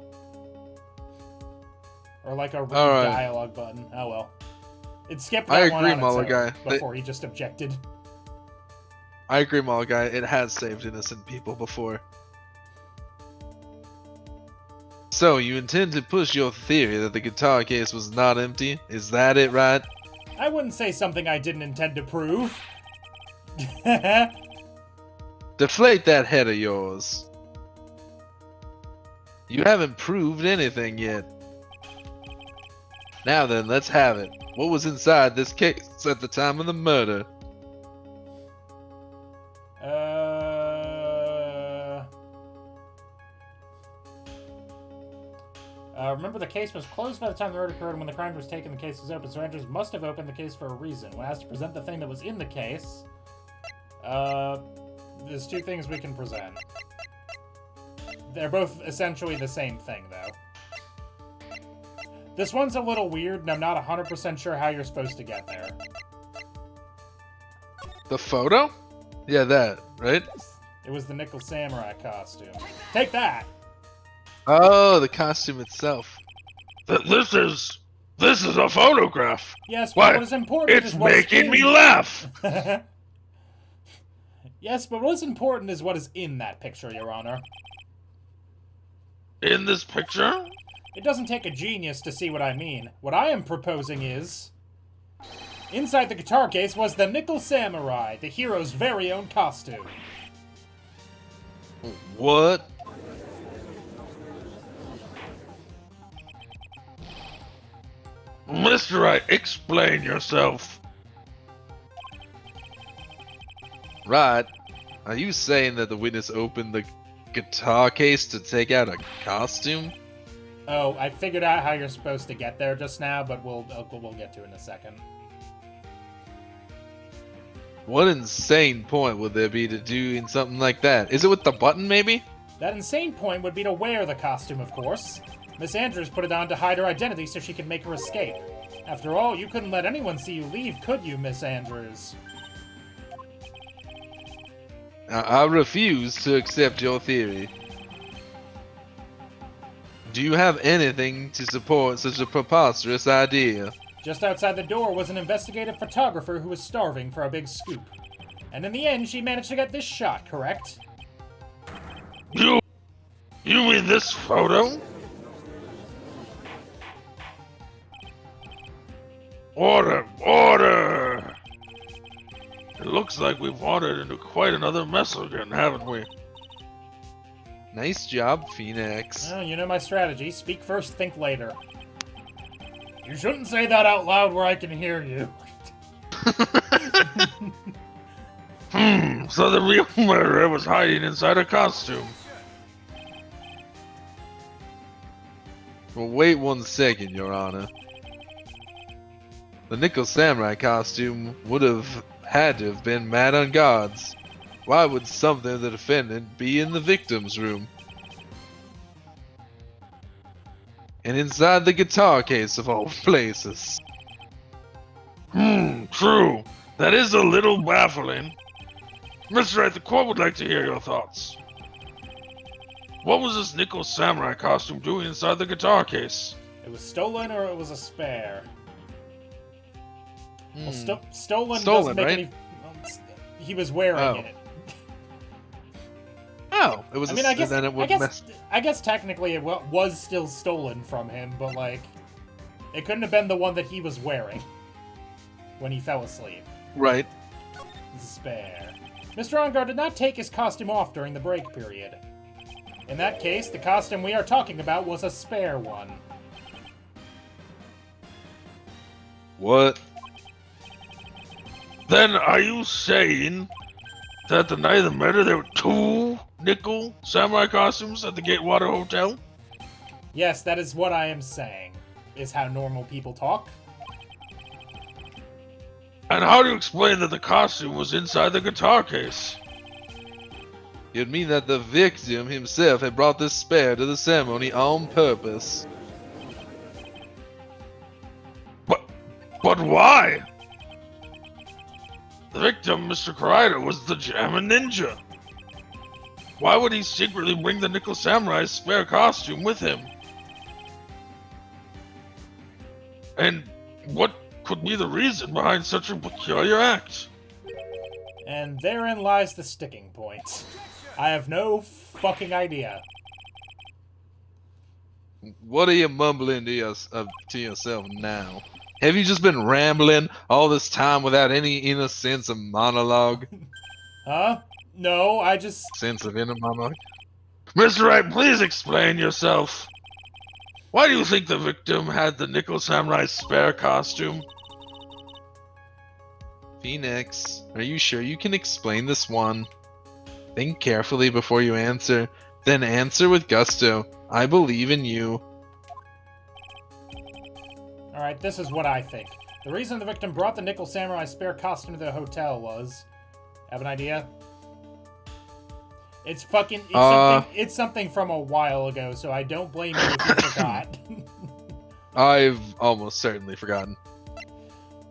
Or like a read dialogue button. Oh well. It skipped that one on its own before he just objected. I agree, MAGIC. It has saved innocent people before. So, you intend to push your theory that the guitar case was not empty? Is that it, right? I wouldn't say something I didn't intend to prove. Deflate that head of yours. You haven't proved anything yet. Now then, let's have it. What was inside this case at the time of the murder? Remember, the case was closed by the time the murder occurred, and when the crime was taken, the case was open, so Andrews must have opened the case for a reason. When asked to present the thing that was in the case, there's two things we can present. They're both essentially the same thing, though. This one's a little weird, and I'm not 100% sure how you're supposed to get there. The photo? Yeah, that, right? It was the Nickel Samurai costume. Take that! Oh, the costume itself. This is a photograph. Yes, but What? what is important It's is what is making in... me laugh. Yes, but what is important is what is in that picture, Your Honor. In this picture? It doesn't take a genius to see what I mean. What I am proposing is... Inside the guitar case was the Nickel Samurai, the hero's very own costume. What? Mr. Wright, explain yourself. Right. Are you saying that the witness opened the guitar case to take out a costume? Oh, I figured out how you're supposed to get there just now, but we'll get to it in a second. What insane point would there be to doing something like that? Is it with the button, maybe? That insane point would be to wear the costume, of course. Miss Andrews put it on to hide her identity so she could make her escape. After all, you couldn't let anyone see you leave, could you, Miss Andrews? I refuse to accept your theory. Do you have anything to support such a preposterous idea? Just outside the door was an investigative photographer who was starving for a big scoop. And in the end, she managed to get this shot, correct? You mean this photo? Order! Order! It looks like we've wandered into quite another mess again, haven't we? Nice job, Phoenix. Oh, you know my strategy. Speak first, think later. You shouldn't say that out loud where I can hear you. So the real murderer was hiding inside a costume. Well, wait 1 second, Your Honor. The Nickel Samurai costume would have had to have been mad on guards. Why would something of the defendant be in the victim's room? And inside the guitar case of all places. True. That is a little baffling. Mr. Wright, the court would like to hear your thoughts. What was this nickel samurai costume doing inside the guitar case? It was stolen or it was a spare? Well, stolen Stolen, doesn't make right? any... He was wearing it. Oh, it was. I mean, I guess technically it was still stolen from him, but like, it couldn't have been the one that he was wearing when he fell asleep. Right. It's a spare. Mr. Ongar did not take his costume off during the break period. In that case, the costume we are talking about was a spare one. What? Then are you saying that the night of the murder there were 2 nickel samurai costumes at the Gatewater Hotel? Yes, that is what I am saying, is how normal people talk. And how do you explain that the costume was inside the guitar case? It'd mean that the victim himself had brought this spare to the ceremony on purpose. But why? The victim, Mr. Karaida, was the German ninja. Why would he secretly bring the Nickel Samurai's spare costume with him? And what could be the reason behind such a peculiar act? And therein lies the sticking point. I have no fucking idea. What are you mumbling to yourself now? Have you just been rambling all this time without any inner sense of monologue? Huh? No, I just... Sense of inner monologue? Mr. Wright, please explain yourself. Why do you think the victim had the Nickel Samurai's spare costume? Phoenix, are you sure you can explain this one? Think carefully before you answer, then answer with gusto. I believe in you. Alright, this is what I think. The reason the victim brought the Nickel Samurai spare costume to the hotel was... Have an idea? It's something from a while ago, so I don't blame you if you forgot. I've almost certainly forgotten.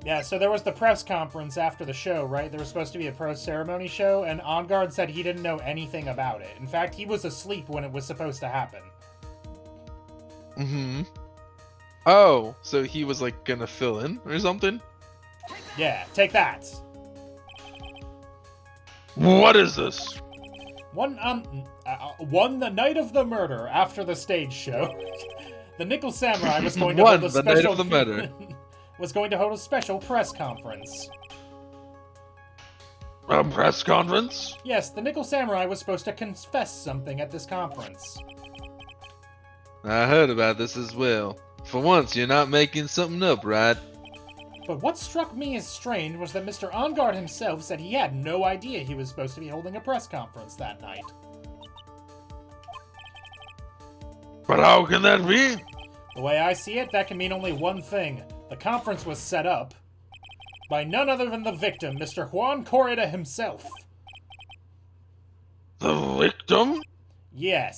Yeah, so there was the press conference after the show, right? There was supposed to be a pro-ceremony show, and OnGuard said he didn't know anything about it. In fact, he was asleep when it was supposed to happen. Mm-hmm. Oh, so he was, like, gonna fill in or something? Yeah, take that. What is this? One the night of the murder, after the stage show, the Nickel Samurai was going to hold a special... night of the murder. was going to hold a special press conference. A press conference? Yes, the Nickel Samurai was supposed to confess something at this conference. I heard about this as well. For once, you're not making something up, right? But what struck me as strange was that Mr. OnGuard himself said he had no idea he was supposed to be holding a press conference that night. But how can that be? The way I see it, that can mean only one thing. The conference was set up by none other than the victim, Mr. Juan Corrida himself. The victim? Yes.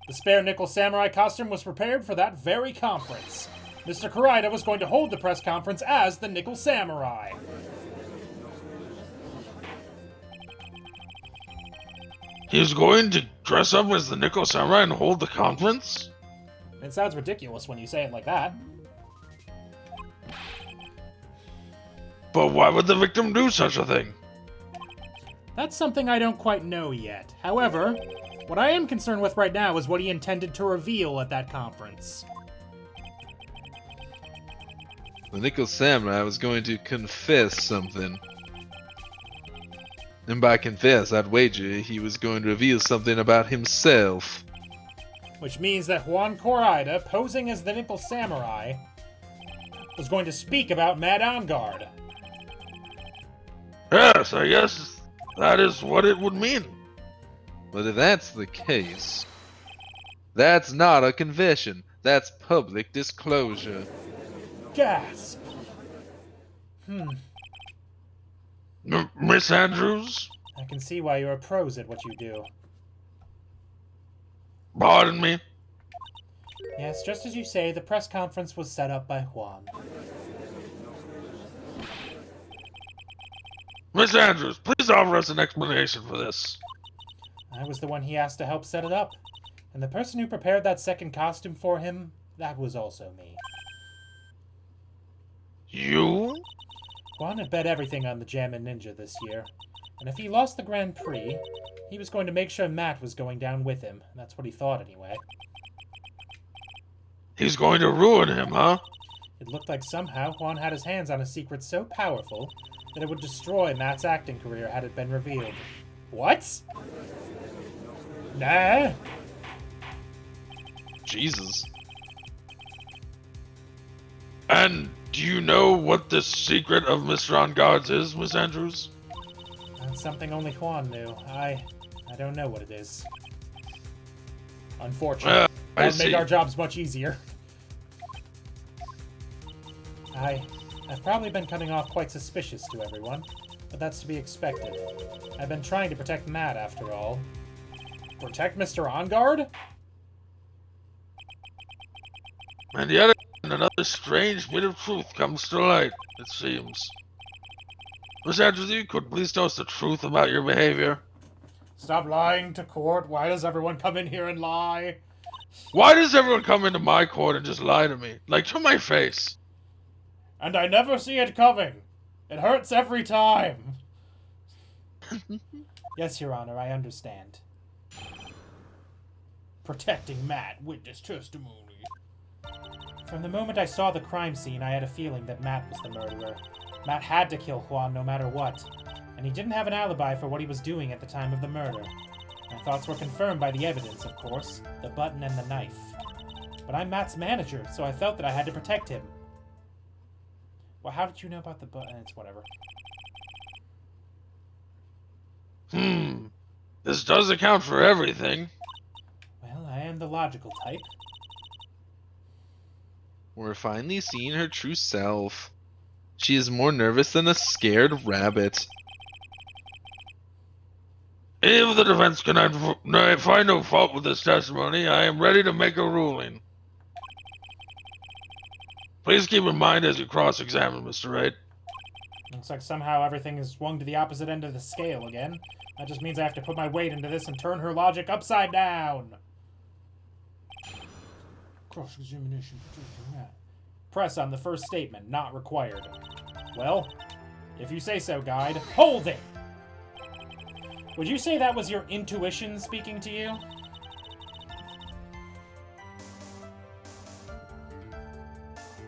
The spare Nickel Samurai costume was prepared for that very conference. Mr. Corrida was going to hold the press conference as the Nickel Samurai. He's going to dress up as the Nickel Samurai and hold the conference? It sounds ridiculous when you say it like that. But why would the victim do such a thing? That's something I don't quite know yet. However, what I am concerned with right now is what he intended to reveal at that conference. The Nickel Samurai was going to confess something. And by confess, I'd wager he was going to reveal something about himself. Which means that Juan Corrida, posing as the Nickel Samurai, was going to speak about Mad OnGuard. Yes, I guess that is what it would mean. But if that's the case, that's not a confession. That's public disclosure. Gasp! Miss Andrews? I can see why you're pros at what you do. Pardon me? Yes, just as you say, the press conference was set up by Juan. Miss Andrews, please offer us an explanation for this. I was the one he asked to help set it up. And the person who prepared that second costume for him, that was also me. You? Juan had bet everything on the Jammin' Ninja this year. And if he lost the Grand Prix, he was going to make sure Matt was going down with him. That's what he thought anyway. He's going to ruin him, huh? It looked like somehow Juan had his hands on a secret so powerful that it would destroy Matt's acting career had it been revealed. What? Nah. Jesus. And do you know what the secret of Mr. On Guard's is, Miss Andrews? That's something only Juan knew. I don't know what it is. Unfortunately. That would make our jobs much easier. I've probably been coming off quite suspicious to everyone, but that's to be expected. I've been trying to protect Matt, after all. Protect Mr. On Guard? And yet another strange bit of truth comes to light, it seems. Miss Andrews, you could please tell us the truth about your behavior? Stop lying to court. Why does everyone come in here and lie? Why does everyone come into my court and just lie to me? Like, to my face. And I never see it coming. It hurts every time. Yes, Your Honor, I understand. Protecting Matt, witness testimony. From the moment I saw the crime scene, I had a feeling that Matt was the murderer. Matt had to kill Juan no matter what. And he didn't have an alibi for what he was doing at the time of the murder. My thoughts were confirmed by the evidence, of course, the button and the knife. But I'm Matt's manager, so I felt that I had to protect him. Well, how did you know about the button? It's whatever. This does account for everything. Well, I am the logical type. We're finally seeing her true self. She is more nervous than a scared rabbit. If the defense cannot find no fault with this testimony, I am ready to make a ruling. Please keep in mind as you cross-examine, Mr. Wright. Looks like somehow everything is swung to the opposite end of the scale again. That just means I have to put my weight into this and turn her logic upside down. Cross-examination. Press on the first statement, not required. Well, if you say so, guide. Hold it! Would you say that was your intuition speaking to you?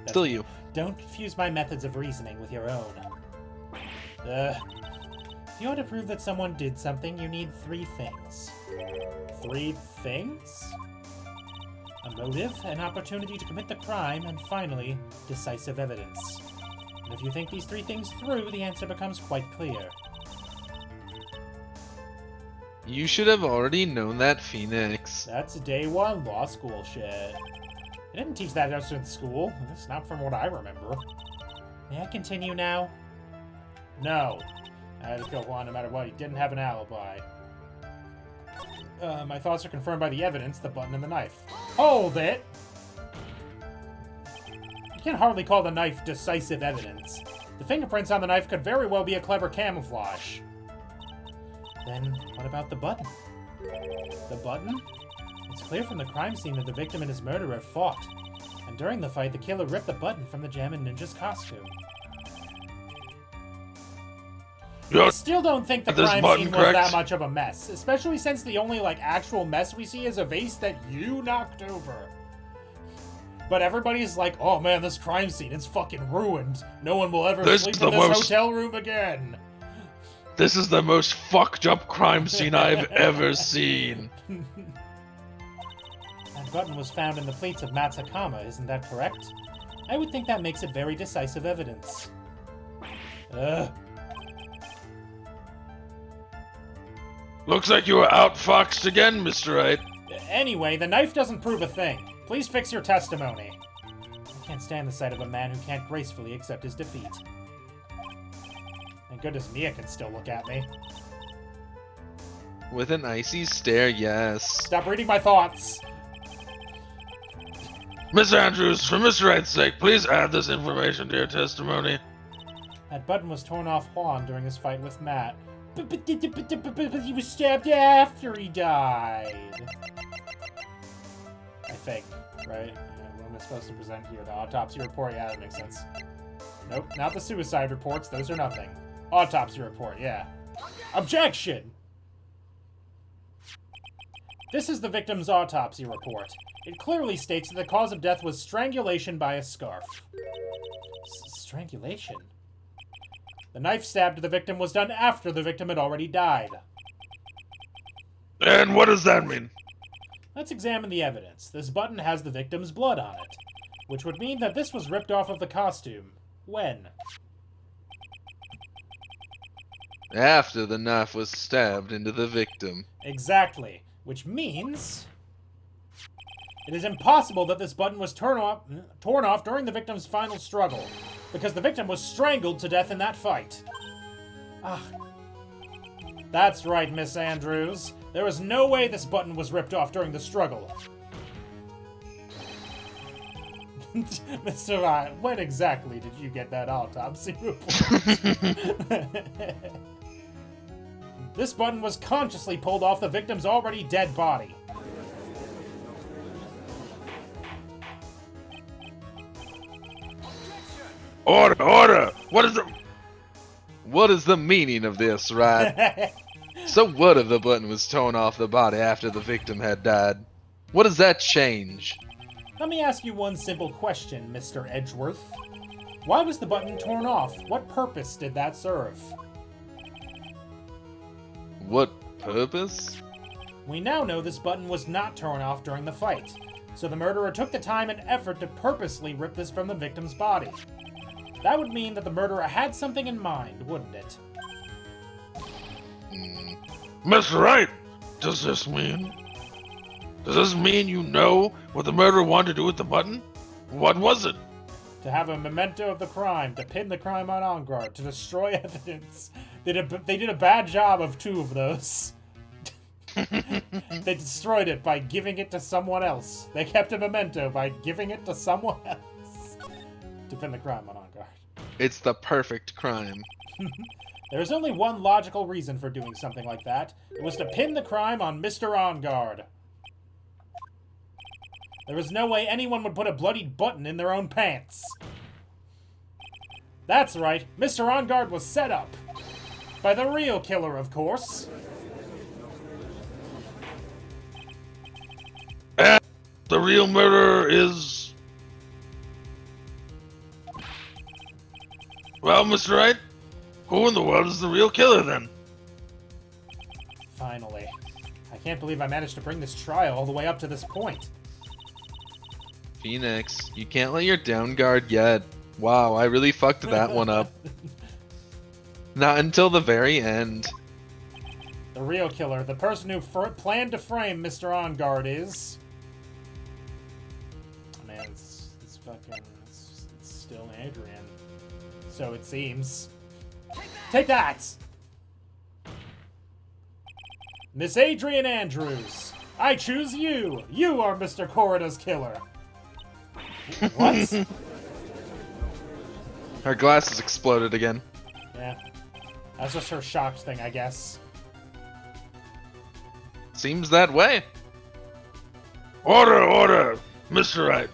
Still you. Don't confuse my methods of reasoning with your own. If you want to prove that someone did something, you need 3 things. 3 things? A motive, an opportunity to commit the crime, and finally, decisive evidence. And if you think these 3 things through, the answer becomes quite clear. You should have already known that, Phoenix. That's day 1 law school shit. I didn't teach that us in school. It's not from what I remember. May I continue now? No. I had to kill Juan no matter what. He didn't have an alibi. My thoughts are confirmed by the evidence, the button and the knife. Hold it! You can't hardly call the knife decisive evidence. The fingerprints on the knife could very well be a clever camouflage. Then, what about the button? The button? It's clear from the crime scene that the victim and his murderer fought. And during the fight, the killer ripped the button from the Jammin' Ninja's costume. I still don't think the crime scene was that much of a mess. Especially since the only, actual mess we see is a vase that you knocked over. But everybody's like, oh man, this crime scene, it's fucking ruined. No one will ever sleep in this hotel room again. This is the most fucked up crime scene I've ever seen. That button was found in the plates of Matt's Hakama, isn't that correct? I would think that makes it very decisive evidence. Looks like you were outfoxed again, Mr. Wright. Anyway, the knife doesn't prove a thing. Please fix your testimony. I can't stand the sight of a man who can't gracefully accept his defeat. Thank goodness Mia can still look at me. With an icy stare, yes. Stop reading my thoughts! Miss Andrews, for Mr. Wright's sake, please add this information to your testimony. That button was torn off Juan during his fight with Matt. But he was stabbed after he died. I think, right? What am I supposed to present here? The autopsy report? Yeah, that makes sense. Nope, not the suicide reports. Those are nothing. Autopsy report, yeah. Objection! This is the victim's autopsy report. It clearly states that the cause of death was strangulation by a scarf. Strangulation? The knife stab to the victim was done after the victim had already died. And what does that mean? Let's examine the evidence. This button has the victim's blood on it, which would mean that this was ripped off of the costume. When? After the knife was stabbed into the victim. Exactly. Which means it is impossible that this button was torn off during the victim's final struggle, because the victim was strangled to death in that fight. Ah. That's right, Miss Andrews. There is no way this button was ripped off during the struggle. Mr. Wright, when exactly did you get that autopsy report? This button was consciously pulled off the victim's already dead body. Order! Order! What is the meaning of this, Wright? So what if the button was torn off the body after the victim had died? What does that change? Let me ask you one simple question, Mr. Edgeworth. Why was the button torn off? What purpose did that serve? What purpose? We now know this button was not torn off during the fight, so the murderer took the time and effort to purposely rip this from the victim's body. That would mean that the murderer had something in mind, wouldn't it? Mr. Wright, does this mean you know what the murderer wanted to do with the button? What was it? To have a memento of the crime, to pin the crime on Enguarde, to destroy evidence. They did a bad job of 2 of those. They destroyed it by giving it to someone else. They kept a memento by giving it to someone else. To pin the crime on Enguarde. It's the perfect crime. There is only one logical reason for doing something like that. It was to pin the crime on Mr. Enguarde. There is no way anyone would put a bloodied button in their own pants. That's right, Mr. Enguarde was set up. By the real killer, of course. And the real murderer is... Well, Mr. Wright, who in the world is the real killer, then? Finally. I can't believe I managed to bring this trial all the way up to this point. Phoenix, you can't let your down guard yet. Wow, I really fucked that one up. Not until the very end. The real killer, the person who planned to frame Mr. Enguarde is... Man, it's fucking... It's still Adrian. So it seems. Take that! Miss Adrian Andrews, I choose you! You are Mr. Corrida's killer! What? Her glasses exploded again. Yeah. That's just her shocked thing, I guess. Seems that way. Order, order, Mr. Wright.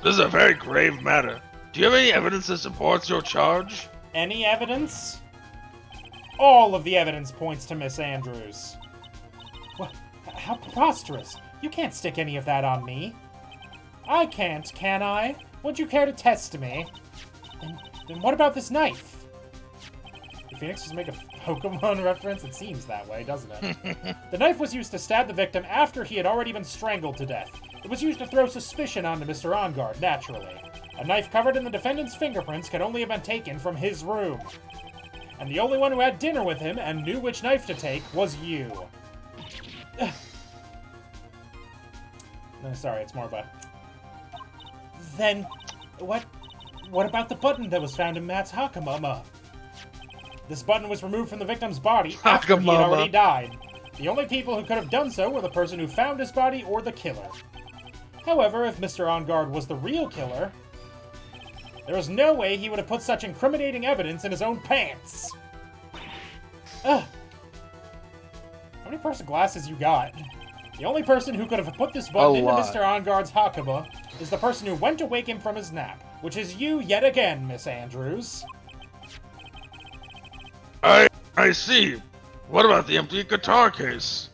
This is a very grave matter. Do you have any evidence that supports your charge? Any evidence? All of the evidence points to Miss Andrews. What? How preposterous. You can't stick any of that on me. I can't, can I? Would you care to test me? Then what about this knife? Did Phoenix just make a Pokemon reference? It seems that way, doesn't it? The knife was used to stab the victim after he had already been strangled to death. It was used to throw suspicion onto Mr. Enguarde, naturally. A knife covered in the defendant's fingerprints could only have been taken from his room. And the only one who had dinner with him and knew which knife to take was you. No, sorry, it's more of a... Then, what about the button that was found in Matt's Hakamama? This button was removed from the victim's body after he had already died. The only people who could have done so were the person who found his body or the killer. However, if Mr. Enguarde was the real killer, There is no way he would have put such incriminating evidence in his own pants. Ugh. How many pairs of glasses you got? The only person who could have put this button into Mr. Onguard's Hakama is the person who went to wake him from his nap, which is you yet again, Miss Andrews. I see. What about the empty guitar case?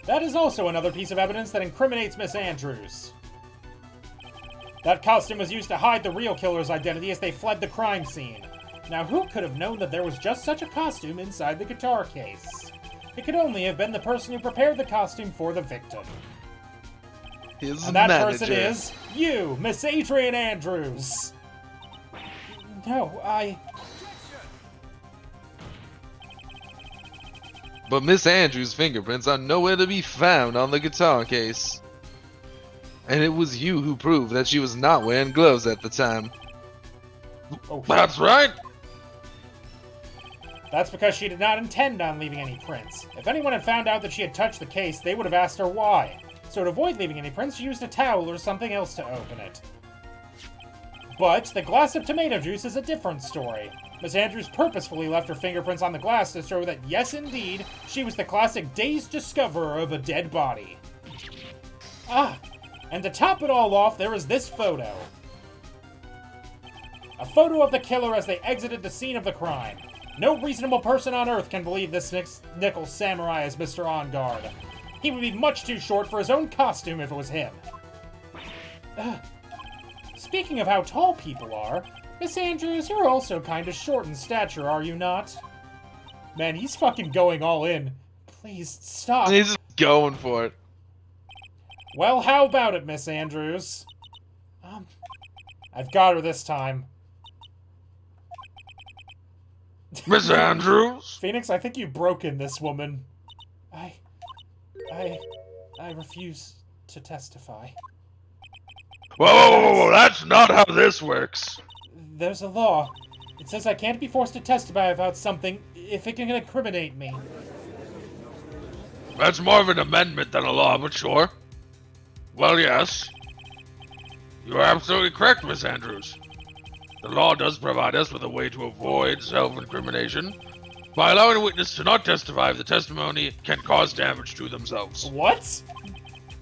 That is also another piece of evidence that incriminates Miss Andrews. That costume was used to hide the real killer's identity as they fled the crime scene. Now, who could have known that there was just such a costume inside the guitar case? It could only have been the person who prepared the costume for the victim. And that person is you, Miss Adrian Andrews. No, But Miss Andrews' fingerprints are nowhere to be found on the guitar case. And it was you who proved that she was not wearing gloves at the time. Oh, that's right. That's because she did not intend on leaving any prints. If anyone had found out that she had touched the case, they would have asked her why. So to avoid leaving any prints, she used a towel or something else to open it. But the glass of tomato juice is a different story. Miss Andrews purposefully left her fingerprints on the glass to show that, yes indeed, she was the classic dazed discoverer of a dead body. Ah, and to top it all off, there is this photo. A photo of the killer as they exited the scene of the crime. No reasonable person on Earth can believe this nickel samurai is Mr. Onguard. He would be much too short for his own costume if it was him. Speaking of how tall people are, Miss Andrews, you're also kind of short in stature, are you not? Man, he's fucking going all in. Please, stop. He's just going for it. Well, how about it, Miss Andrews? I've got her this time. Miss Andrews? Phoenix, I think you've broken this woman. I refuse to testify. Whoa, that's not how this works. There's a law. It says I can't be forced to testify about something if it can incriminate me. That's more of an amendment than a law, but sure. Well, yes. You are absolutely correct, Miss Andrews. The law does provide us with a way to avoid self-incrimination by allowing a witness to not testify if the testimony can cause damage to themselves. What?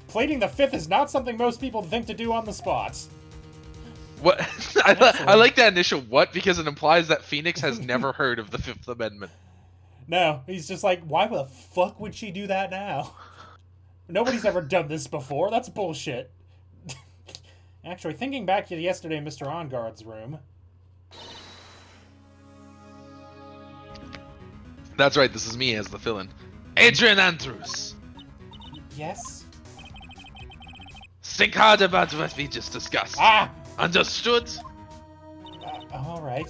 Pleading the fifth is not something most people think to do on the spot. What? I like that initial what because it implies that Phoenix has never heard of the Fifth Amendment. No, he's just like, why the fuck would she do that now? Nobody's ever done this before. That's bullshit. Actually, thinking back to yesterday in Mr. Onguard's room. That's right, this is me as the villain. Adrian Andrews! Yes? Think hard about what we just discussed. Ah! Understood? Alright.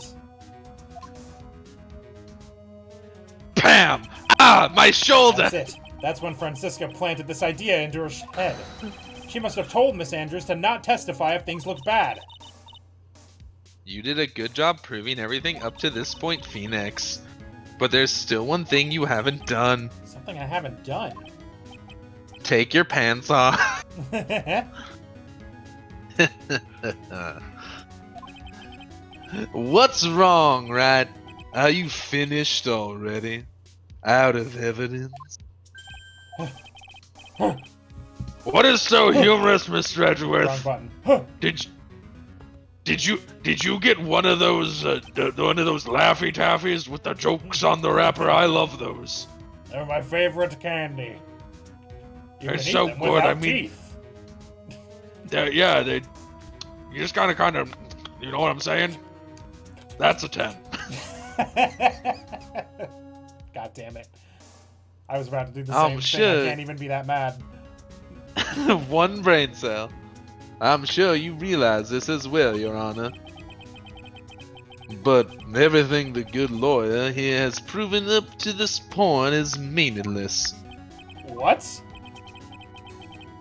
Bam! Ah, my shoulder! That's it. That's when Francisca planted this idea into her head. She must have told Miss Andrews to not testify if things looked bad. You did a good job proving everything up to this point, Phoenix. But there's still one thing you haven't done. Something I haven't done. Take your pants off. What's wrong, Wright? Are you finished already? Out of evidence? What is so humorous, Mr. Edgeworth? Wrong button. Did you get one of those one of those Laffy Taffies with the jokes on the wrapper? I love those. They're my favorite candy. You They're can eat so them good. without I mean, teeth. they. You just kind of, you know what I'm saying? That's a 10. God damn it! I was about to do the I'm same thing. sure. I can't even be that mad. One brain cell. I'm sure you realize this as well, Your Honor. But everything the good lawyer here has proven up to this point is meaningless. What?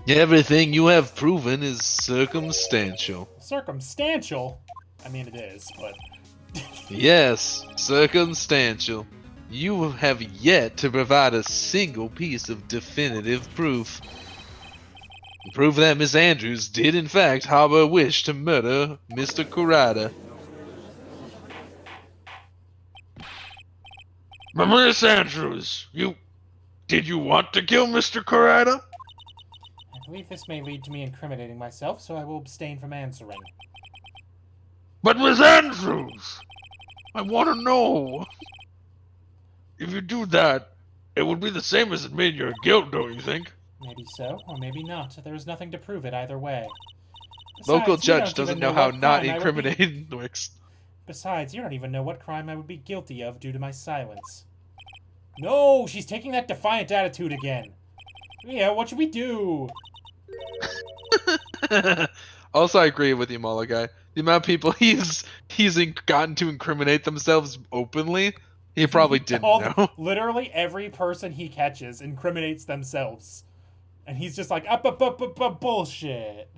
Everything you have proven is circumstantial. Circumstantial? I mean, it is, but... Yes, circumstantial. You have yet to provide a single piece of definitive proof. Prove that Miss Andrews did in fact harbor a wish to murder Mr. Kurata. Miss Andrews, did you want to kill Mr. Kurata? I believe this may lead to me incriminating myself, so I will abstain from answering. But Miss Andrews, I want to know. If you do that, it would be the same as admitting your guilt, don't you think? Maybe so, or maybe not. There is nothing to prove it either way. Local Besides, you judge don't doesn't even know how what not crime I would be- incriminating works. Besides, you don't even know what crime I would be guilty of due to my silence. No, she's taking that defiant attitude again. Yeah, what should we do? Also, I agree with you, Malachi. The amount of people he's gotten to incriminate themselves openly, he probably didn't know. Literally every person he catches incriminates themselves. And he's just like, bullshit.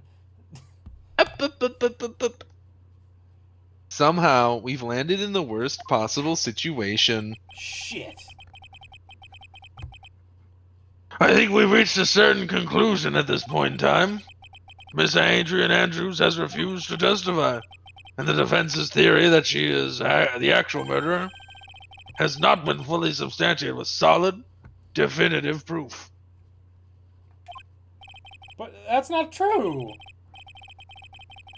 Somehow, we've landed in the worst possible situation. Shit. I think we've reached a certain conclusion at this point in time. Miss Adrian Andrews has refused to testify, and the defense's theory that she is the actual murderer has not been fully substantiated with solid, definitive proof. But that's not true.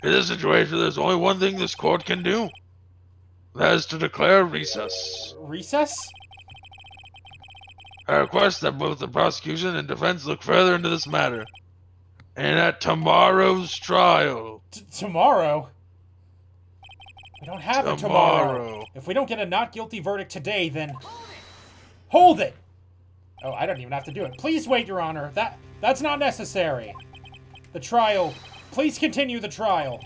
In this situation, there's only one thing this court can do. That is to declare recess. Recess? I request that both the prosecution and defense look further into this matter. And at tomorrow's trial. Tomorrow? We don't have a tomorrow. If we don't get a not guilty verdict today, then... Hold it! Oh, I don't even have to do it. Please wait, Your Honor. That's not necessary. The trial... Please continue the trial.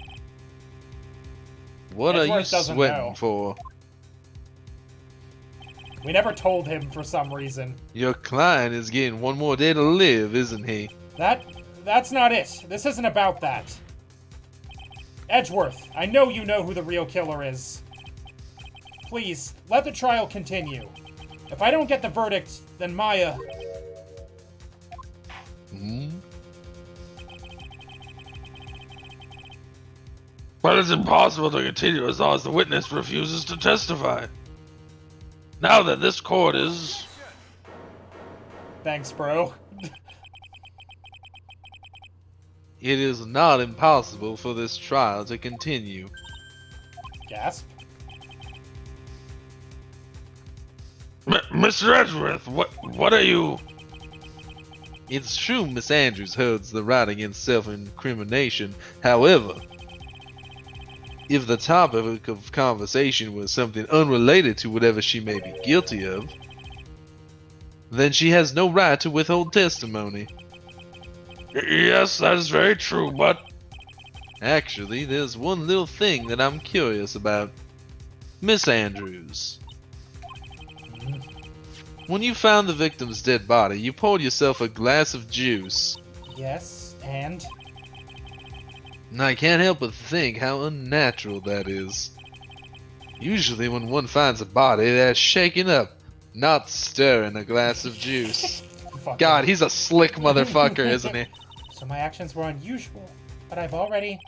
What are you Edgeworth sweating for? We never told him for some reason. Your client is getting one more day to live, isn't he? That's not it. This isn't about that. Edgeworth, I know you know who the real killer is. Please, let the trial continue. If I don't get the verdict, then Maya... But it's impossible to continue as long as the witness refuses to testify. Now that this court is... Thanks, bro. It is not impossible for this trial to continue. Gasp. Mr. Edgeworth, what are you... It's true Miss Andrews holds the right against self-incrimination. However, if the topic of conversation was something unrelated to whatever she may be guilty of, then she has no right to withhold testimony. Yes, that is very true, but... Actually, there's one little thing that I'm curious about. Miss Andrews. When you found the victim's dead body, you poured yourself a glass of juice. Yes, and? And I can't help but think how unnatural that is. Usually when one finds a body, they're shaking up, not stirring a glass of juice. God, he's a slick motherfucker, isn't he? So my actions were unusual, but I've already...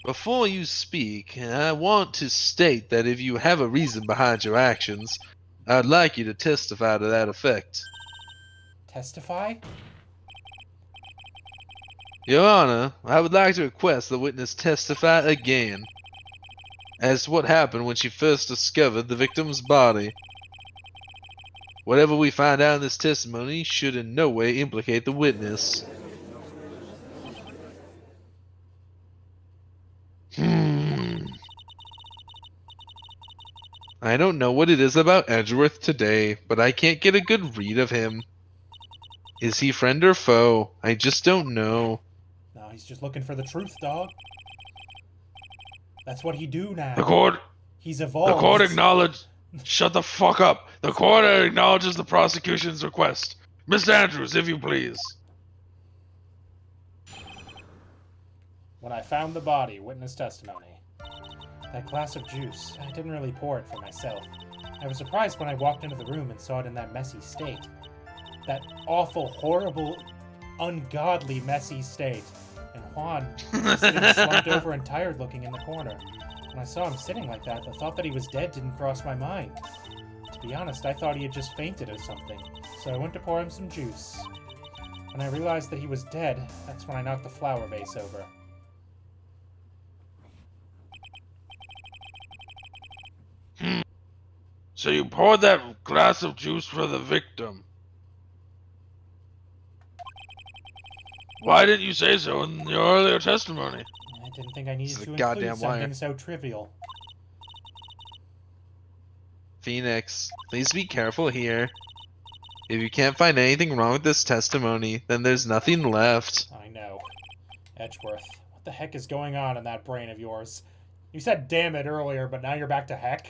Before you speak, I want to state that if you have a reason behind your actions, I'd like you to testify to that effect. Testify? Your Honor, I would like to request the witness testify again as to what happened when she first discovered the victim's body. Whatever we find out in this testimony should in no way implicate the witness. I don't know what it is about Edgeworth today, but I can't get a good read of him. Is he friend or foe? I just don't know. No, he's just looking for the truth, dog. That's what he do now. The court... He's evolved. The court acknowledged... Shut the fuck up. The court acknowledges the prosecution's request. Miss Andrews, if you please. When I found the body, witness testimony. That glass of juice, I didn't really pour it for myself. I was surprised when I walked into the room and saw it in that messy state. That awful, horrible, ungodly messy state, and Juan was sitting slumped over and tired looking in the corner. When I saw him sitting like that, the thought that he was dead didn't cross my mind. To be honest, I thought he had just fainted or something, so I went to pour him some juice. When I realized that he was dead, that's when I knocked the flower vase over. So you poured that glass of juice for the victim. Why didn't you say so in your earlier testimony? I didn't think I needed to goddamn include something liar. so trivial. Phoenix, please be careful here. If you can't find anything wrong with this testimony, then there's nothing left. I know. Edgeworth, what the heck is going on in that brain of yours? You said damn it earlier, but now you're back to heck?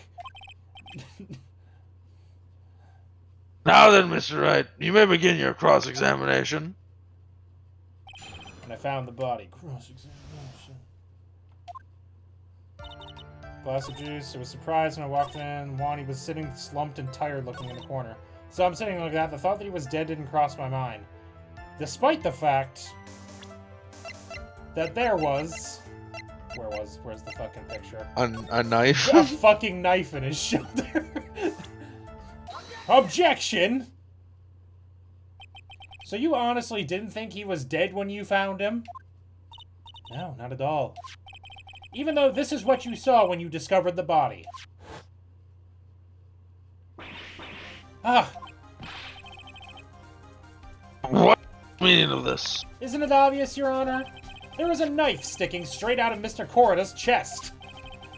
Now then, Mr. Wright, you may begin your cross-examination. And I found the body. Cross-examination. Glass of juice. I was surprised when I walked in. Wani was sitting slumped and tired looking in the corner. So I'm sitting like that. The thought that he was dead didn't cross my mind. Despite the fact that there was... Where's the fucking picture? A knife? A fucking knife in his shoulder. Objection! So you honestly didn't think he was dead when you found him? No, not at all. Even though this is what you saw when you discovered the body. Ah! What meaning of this? Isn't it obvious, Your Honor? There was a knife sticking straight out of Mr. Corrida's chest.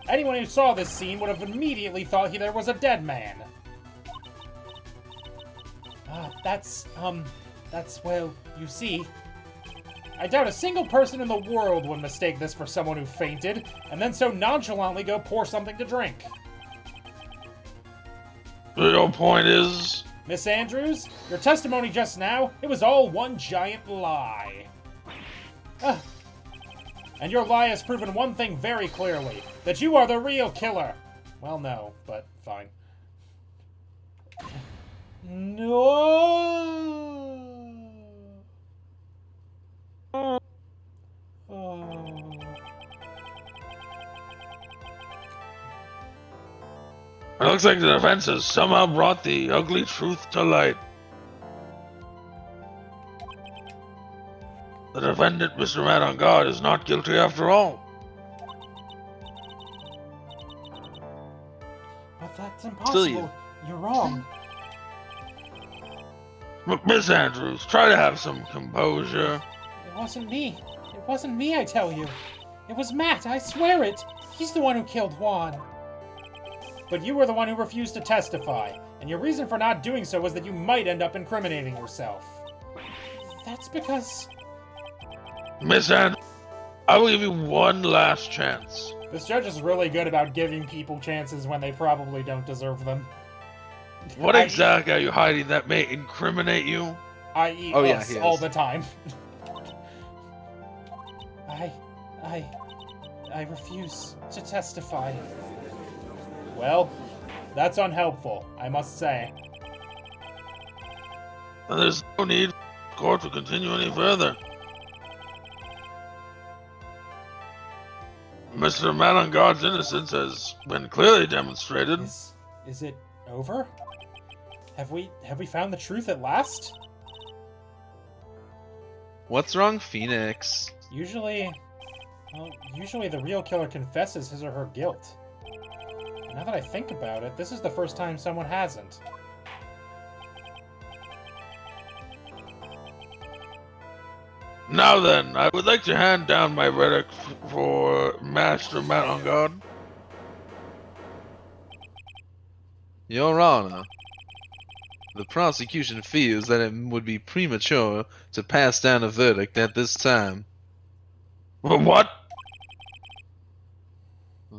Anyone who saw this scene would have immediately thought there was a dead man. Well, you see, I doubt a single person in the world would mistake this for someone who fainted, and then so nonchalantly go pour something to drink. Your point is... Miss Andrews, your testimony just now, it was all one giant lie. And your lie has proven one thing very clearly, that you are the real killer. Well, no, but fine. No. Oh. It looks like the defense has somehow brought the ugly truth to light. The defendant, Mr. Man on Guard, is not guilty after all. But that's impossible. You're wrong. Miss Andrews, try to have some composure. It wasn't me. It wasn't me, I tell you. It was Matt, I swear it. He's the one who killed Juan. But you were the one who refused to testify, and your reason for not doing so was that you might end up incriminating yourself. That's because... Miss Andrews, I will give you one last chance. This judge is really good about giving people chances when they probably don't deserve them. What exactly are you hiding that may incriminate you? I eat us all the time. I refuse to testify. Well, that's unhelpful, I must say. And there's no need for the court to continue any further. Mr. Man on Guard's innocence has been clearly demonstrated. Is it over? Have we found the truth at last? What's wrong, Phoenix? Usually the real killer confesses his or her guilt. Now that I think about it, this is the first time someone hasn't. Now then, I would like to hand down my verdict for Master Man on Guard. Your Honor, the prosecution feels that it would be premature to pass down a verdict at this time. What?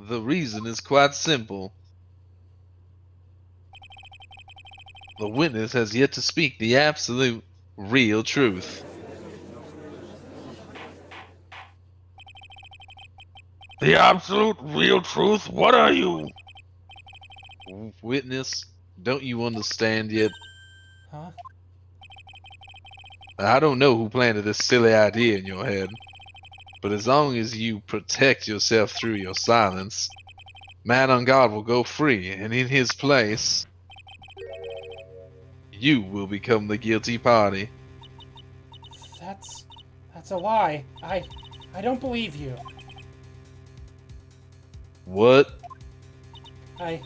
The reason is quite simple. The witness has yet to speak the absolute, real truth. The absolute, real truth? What are you? Witness, don't you understand yet? Huh? I don't know who planted this silly idea in your head, but as long as you protect yourself through your silence, man on guard will go free, and in his place, you will become the guilty party. That's a lie. I don't believe you. What? I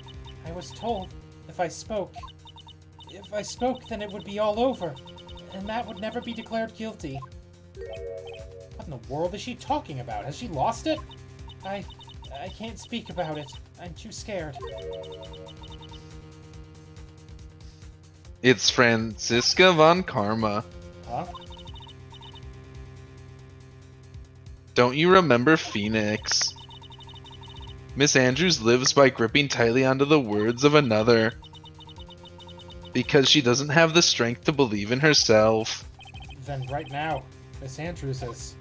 was told if I spoke, then it would be all over, and Matt would never be declared guilty. What in the world is she talking about? Has she lost it? I can't speak about it. I'm too scared. It's Franziska von Karma. Huh? Don't you remember Phoenix? Miss Andrews lives by gripping tightly onto the words of another. Because she doesn't have the strength to believe in herself. Then right now, Miss Andrews is...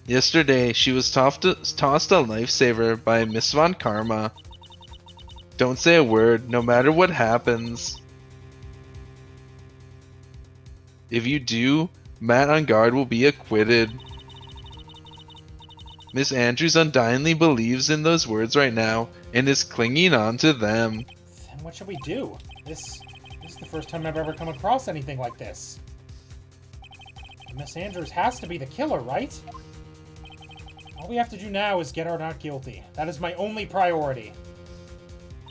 Yesterday, she was tossed a lifesaver by Miss Von Karma. Don't say a word, no matter what happens. If you do, Matt on guard will be acquitted. Miss Andrews undyingly believes in those words right now, and is clinging on to them. Then what should we do? This is the first time I've ever come across anything like this. Miss Andrews has to be the killer, right? All we have to do now is get her not guilty. That is my only priority.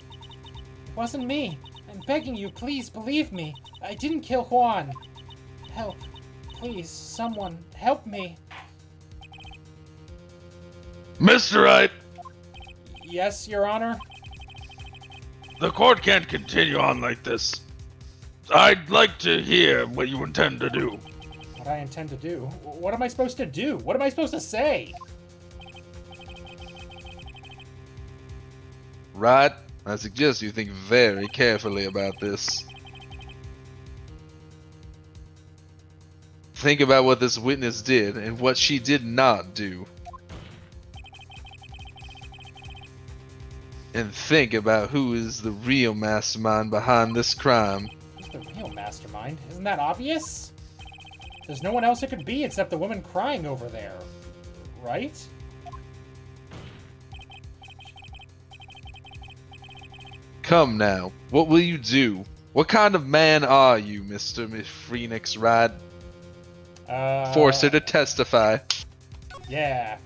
It wasn't me. I'm begging you, please believe me. I didn't kill Juan. Help. Please, someone, help me. Mr. Wright, Yes, Your Honor? the court can't continue on like this. I'd like to hear what you intend to do. What I intend to do? What am I supposed to do? What am I supposed to say? Right? I suggest you think very carefully about this. Think about what this witness did and what she did not do. And think about who is the real mastermind behind this crime. Who's the real mastermind? Isn't that obvious? There's no one else it could be except the woman crying over there. Right? Come now, what will you do? What kind of man are you, Mr. Phoenix Wright? Force her to testify. Yeah.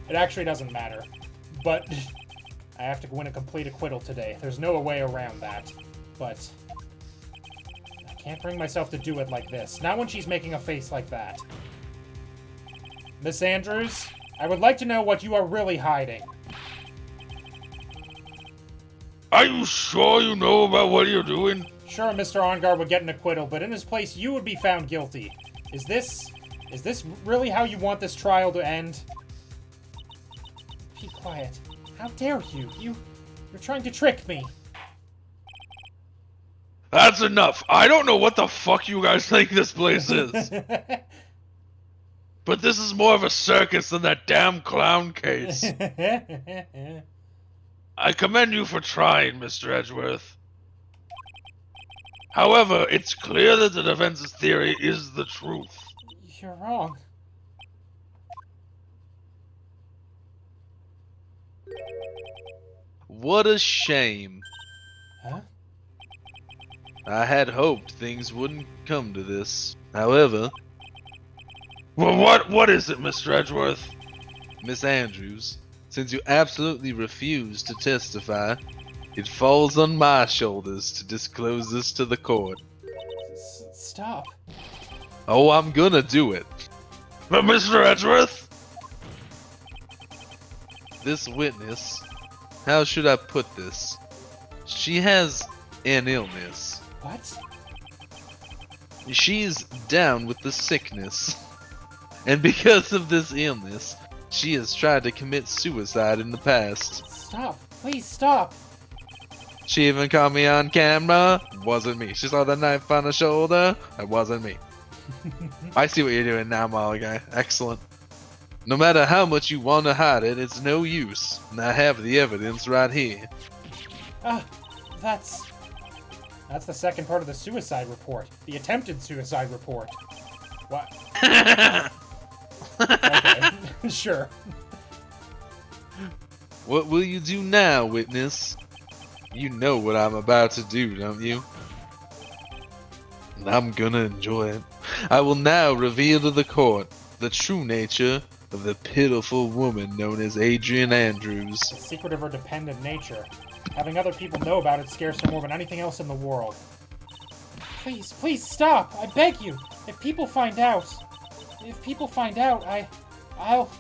It actually doesn't matter. But I have to win a complete acquittal today. There's no way around that. But I can't bring myself to do it like this. Not when she's making a face like that. Miss Andrews, I would like to know what you are really hiding. Are you sure you know about what you're doing? Sure, Mr. Ongar would get an acquittal, but in his place, you would be found guilty. Is this really how you want this trial to end? Be quiet. How dare you? You're trying to trick me. That's enough. I don't know what the fuck you guys think this place is. But this is more of a circus than that damn clown case. I commend you for trying, Mr. Edgeworth. However, it's clear that the defense's theory is the truth. You're wrong. What a shame. Huh? I had hoped things wouldn't come to this. However, Well, what is it, Mr. Edgeworth? Miss Andrews, since you absolutely refuse to testify, it falls on my shoulders to disclose this to the court. Stop. Oh, I'm gonna do it. But Mr. Edgeworth? This witness, how should I put this? She has an illness. What? She's down with the sickness. And because of this illness, she has tried to commit suicide in the past. Stop. Please stop. She even caught me on camera. Wasn't me. She saw the knife on her shoulder. It wasn't me. I see what you're doing now, Molly guy. Excellent. No matter how much you want to hide it, it's no use. And I have the evidence right here. That's... That's the second part of the suicide report. The attempted suicide report. What? Okay, sure. What will you do now, witness? You know what I'm about to do, don't you? And I'm gonna enjoy it. I will now reveal to the court the true nature of the pitiful woman known as Adrian Andrews. The secret of her dependent nature. Having other people know about it scares her more than anything else in the world. Please, please stop! I beg you! If people find out... I'll...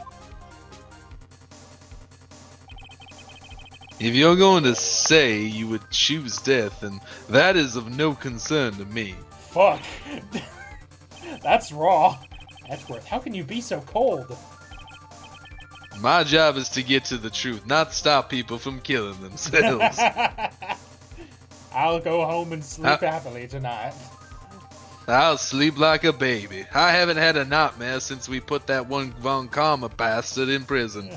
If you're going to say you would choose death, then that is of no concern to me. Fuck. That's raw. Edgeworth, how can you be so cold? My job is to get to the truth, not stop people from killing themselves. I'll go home and sleep happily tonight. I'll sleep like a baby. I haven't had a nightmare since we put that one Von Karma bastard in prison.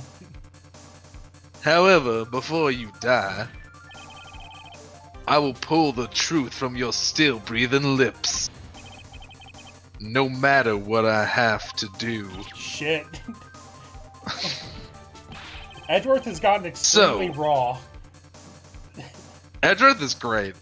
However, before you die, I will pull the truth from your still breathing lips. No matter what I have to do. Shit. Edgeworth has gotten extremely raw. Edgeworth is great.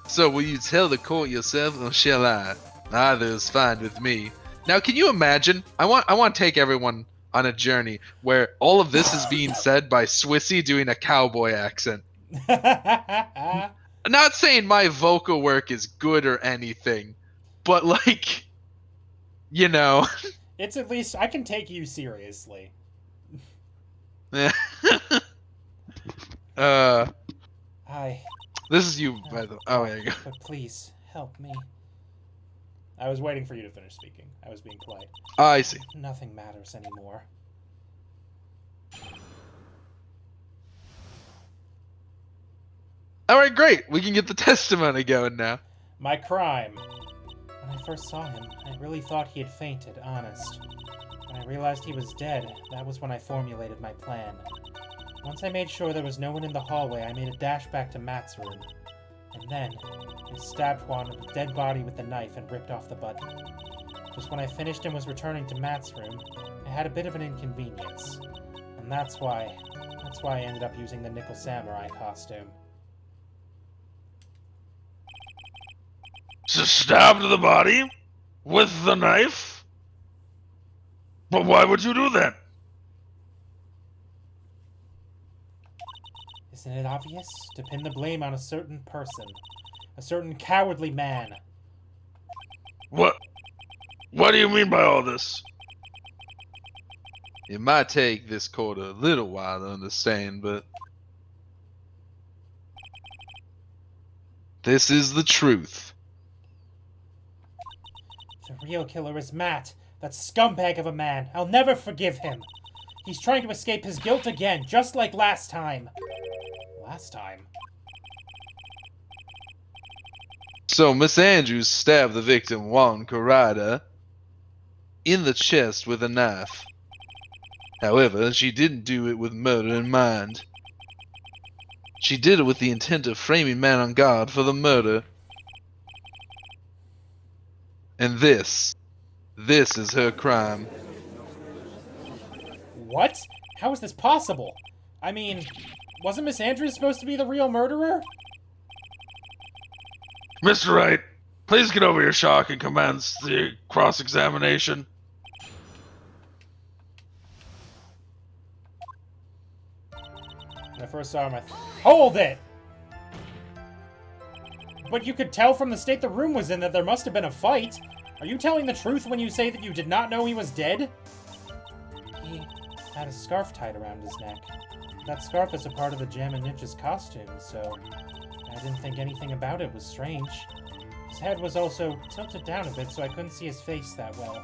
So will you tell the court yourself, or shall I? Either is fine with me. Now, can you imagine? I want to take everyone on a journey where all of this is being said by Swissy doing a cowboy accent. I'm not saying my vocal work is good or anything, but like, you know. It's at least, I can take you seriously. This is you, by the way. Oh, there you go. But please, help me. I was waiting for you to finish speaking. I was being polite. Oh, I see. Nothing matters anymore. Alright, great. We can get the testimony going now. My crime. When I first saw him, I really thought he had fainted, honest. When I realized he was dead, that was when I formulated my plan. Once I made sure there was no one in the hallway, I made a dash back to Matt's room. And then, I stabbed Juan's dead body with the knife and ripped off the button. Just when I finished and was returning to Matt's room, I had a bit of an inconvenience. And that's why I ended up using the Nickel Samurai costume. So stabbed the body? With the knife? But why would you do that? Isn't it obvious? To pin the blame on a certain person. A certain cowardly man. What do you mean by all this? It might take this court a little while to understand, but this is the truth. The real killer is Matt. That scumbag of a man. I'll never forgive him. He's trying to escape his guilt again, just like last time. Last time? So, Miss Andrews stabbed the victim, Juan Corrada, in the chest with a knife. However, she didn't do it with murder in mind. She did it with the intent of framing man on guard for the murder. And this is her crime. What? How is this possible? I mean, wasn't Miss Andrews supposed to be the real murderer? Mr. Wright, please get over your shock and commence the cross-examination. When I first saw him, Hold it! But you could tell from the state the room was in that there must have been a fight. Are you telling the truth when you say that you did not know he was dead? He had a scarf tied around his neck. That scarf is a part of the Jam and Ninja's costume, so I didn't think anything about it was strange. His head was also tilted down a bit, so I couldn't see his face that well.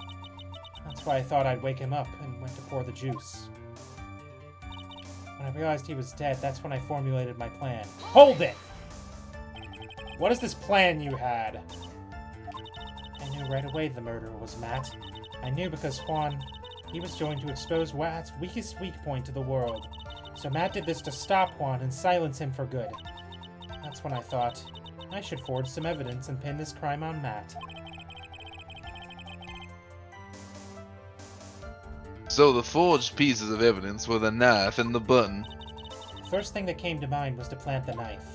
That's why I thought I'd wake him up and went to pour the juice. When I realized he was dead, that's when I formulated my plan. Hold it! What is this plan you had? I knew right away the murderer was Matt. I knew because Juan, he was going to expose Matt's weakest weak point to the world. So Matt did this to stop Juan and silence him for good. That's when I thought, I should forge some evidence and pin this crime on Matt. So the forged pieces of evidence were the knife and the button. The first thing that came to mind was to plant the knife.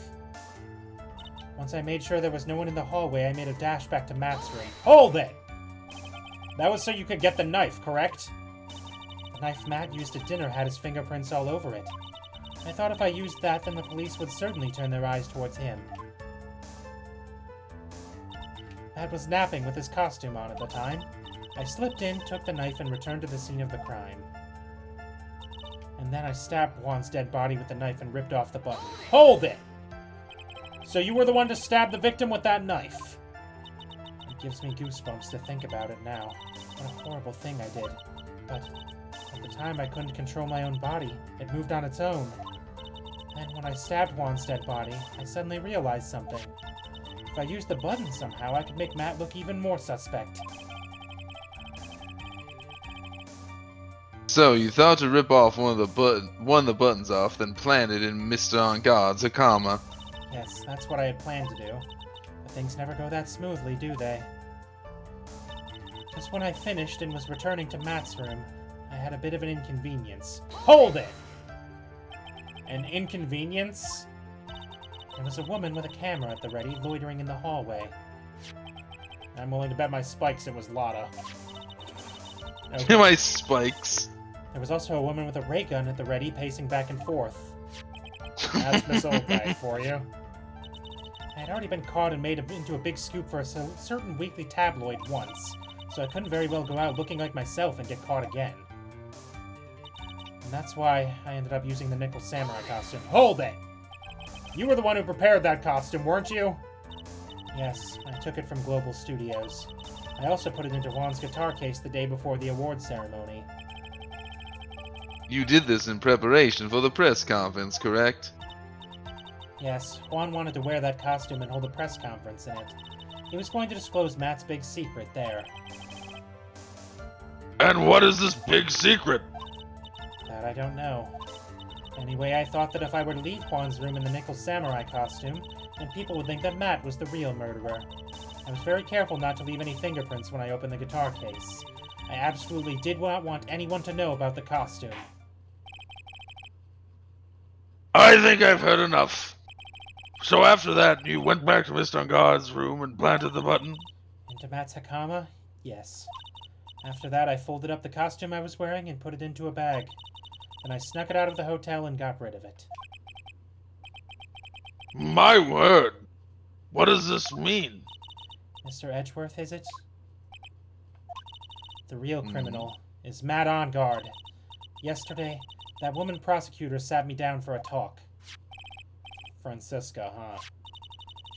Once I made sure there was no one in the hallway, I made a dash back to Matt's room. Hold it! That was so you could get the knife, correct? The knife Matt used at dinner had his fingerprints all over it. I thought if I used that, then the police would certainly turn their eyes towards him. Matt was napping with his costume on at the time. I slipped in, took the knife, and returned to the scene of the crime. And then I stabbed Juan's dead body with the knife and ripped off the button. Hold it! So you were the one to stab the victim with that knife? It gives me goosebumps to think about it now. What a horrible thing I did. But at the time I couldn't control my own body. It moved on its own. And when I stabbed Juan's dead body, I suddenly realized something. If I used the button somehow, I could make Matt look even more suspect. So you thought to rip off one of the buttons off, then plant it in Mr. On Guard's Akama. Yes, that's what I had planned to do. But things never go that smoothly, do they? Just when I finished and was returning to Matt's room, I had a bit of an inconvenience. Hold it! An inconvenience? There was a woman with a camera at the ready, loitering in the hallway. I'm willing to bet my spikes it was Lotta. Okay. My spikes. There was also a woman with a ray gun at the ready, pacing back and forth. That's Miss Oldbag for you. I had already been caught and made into a big scoop for a certain weekly tabloid once, so I couldn't very well go out looking like myself and get caught again. And that's why I ended up using the Nickel Samurai costume. Hold it! You were the one who prepared that costume, weren't you? Yes, I took it from Global Studios. I also put it into Juan's guitar case the day before the award ceremony. You did this in preparation for the press conference, correct? Yes, Juan wanted to wear that costume and hold a press conference in it. He was going to disclose Matt's big secret there. And what is this big secret? That I don't know. Anyway, I thought that if I were to leave Juan's room in the Nickel Samurai costume, then people would think that Matt was the real murderer. I was very careful not to leave any fingerprints when I opened the guitar case. I absolutely did not want anyone to know about the costume. I think I've heard enough. So after that, you went back to Mr. Guard's room and planted the button? Into Matt's Hakama? Yes. After that, I folded up the costume I was wearing and put it into a bag. Then I snuck it out of the hotel and got rid of it. My word! What does this mean? Mr. Edgeworth, is it? The real criminal is Matt On Guard. Yesterday, that woman prosecutor sat me down for a talk. Francisca, huh?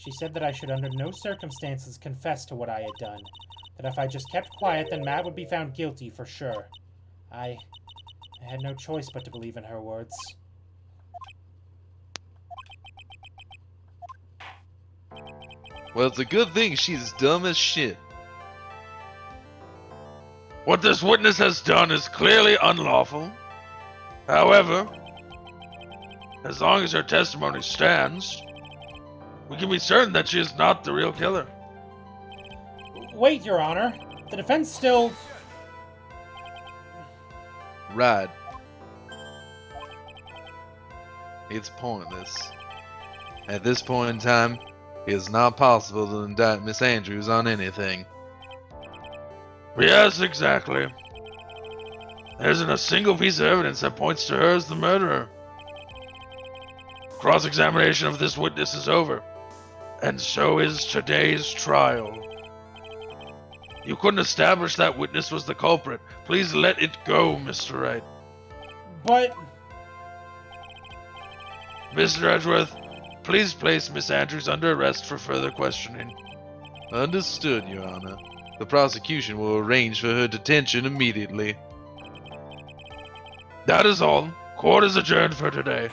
She said that I should under no circumstances confess to what I had done. That if I just kept quiet, then Matt would be found guilty for sure. I had no choice but to believe in her words. Well, it's a good thing she's dumb as shit. What this witness has done is clearly unlawful. However, as long as her testimony stands, we can be certain that she is not the real killer. Wait, Your Honor. The defense still... Right. It's pointless. At this point in time, it is not possible to indict Miss Andrews on anything. Yes, exactly. There isn't a single piece of evidence that points to her as the murderer. Cross-examination of this witness is over, and so is today's trial. You couldn't establish that witness was the culprit. Please let it go, Mr. Wright. But... Mr. Edgeworth, please place Miss Andrews under arrest for further questioning. Understood, Your Honor. The prosecution will arrange for her detention immediately. That is all. Court is adjourned for today.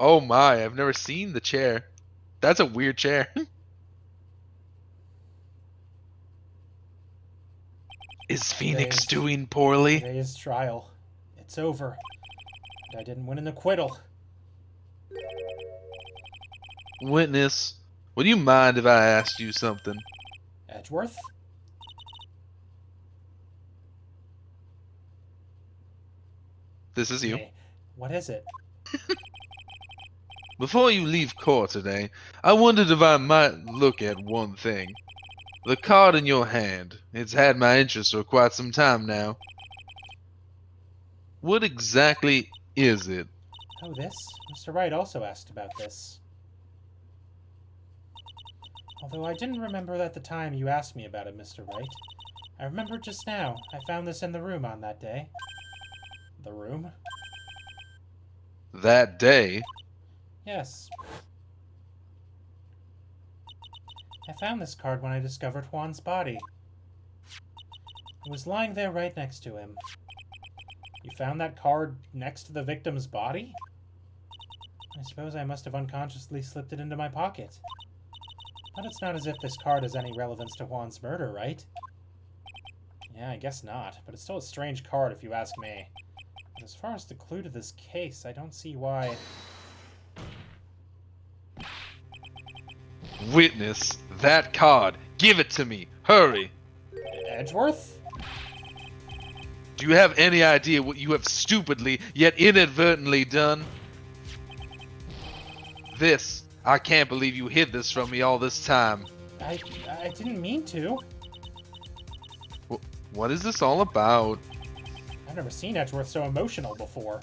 Oh my, I've never seen the chair. That's a weird chair. Is Phoenix doing poorly? Today's trial. It's over. And I didn't win an acquittal. Witness, would you mind if I asked you something? Edgeworth? This is you. Me. What is it? Before you leave court today, I wondered if I might look at one thing. The card in your hand. It's had my interest for quite some time now. What exactly is it? Oh, this? Mr. Wright also asked about this. Although I didn't remember at the time you asked me about it, Mr. Wright. I remember just now. I found this in the room on that day. The room? That day? Yes. I found this card when I discovered Juan's body. It was lying there right next to him. You found that card next to the victim's body? I suppose I must have unconsciously slipped it into my pocket. But it's not as if this card has any relevance to Juan's murder, right? Yeah, I guess not, but it's still a strange card if you ask me. But as far as the clue to this case, I don't see why... Witness, that card. Give it to me. Hurry. Edgeworth? Do you have any idea what you have stupidly, yet inadvertently done? This. I can't believe you hid this from me all this time. I didn't mean to. What is this all about? I've never seen Edgeworth so emotional before.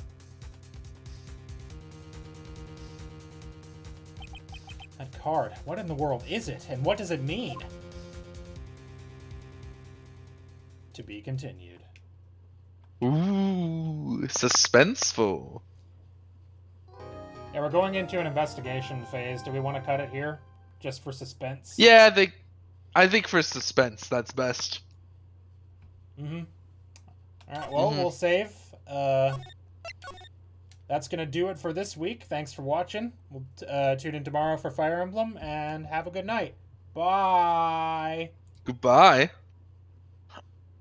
That card, what in the world is it, and what does it mean? To be continued. Ooh, suspenseful. Yeah, we're going into an investigation phase. Do we want to cut it here? Just for suspense? Yeah, I think for suspense, that's best. Mm-hmm. Alright, well, we'll save. That's going to do it for this week. Thanks for watching. We'll tune in tomorrow for Fire Emblem, and have a good night. Bye! Goodbye.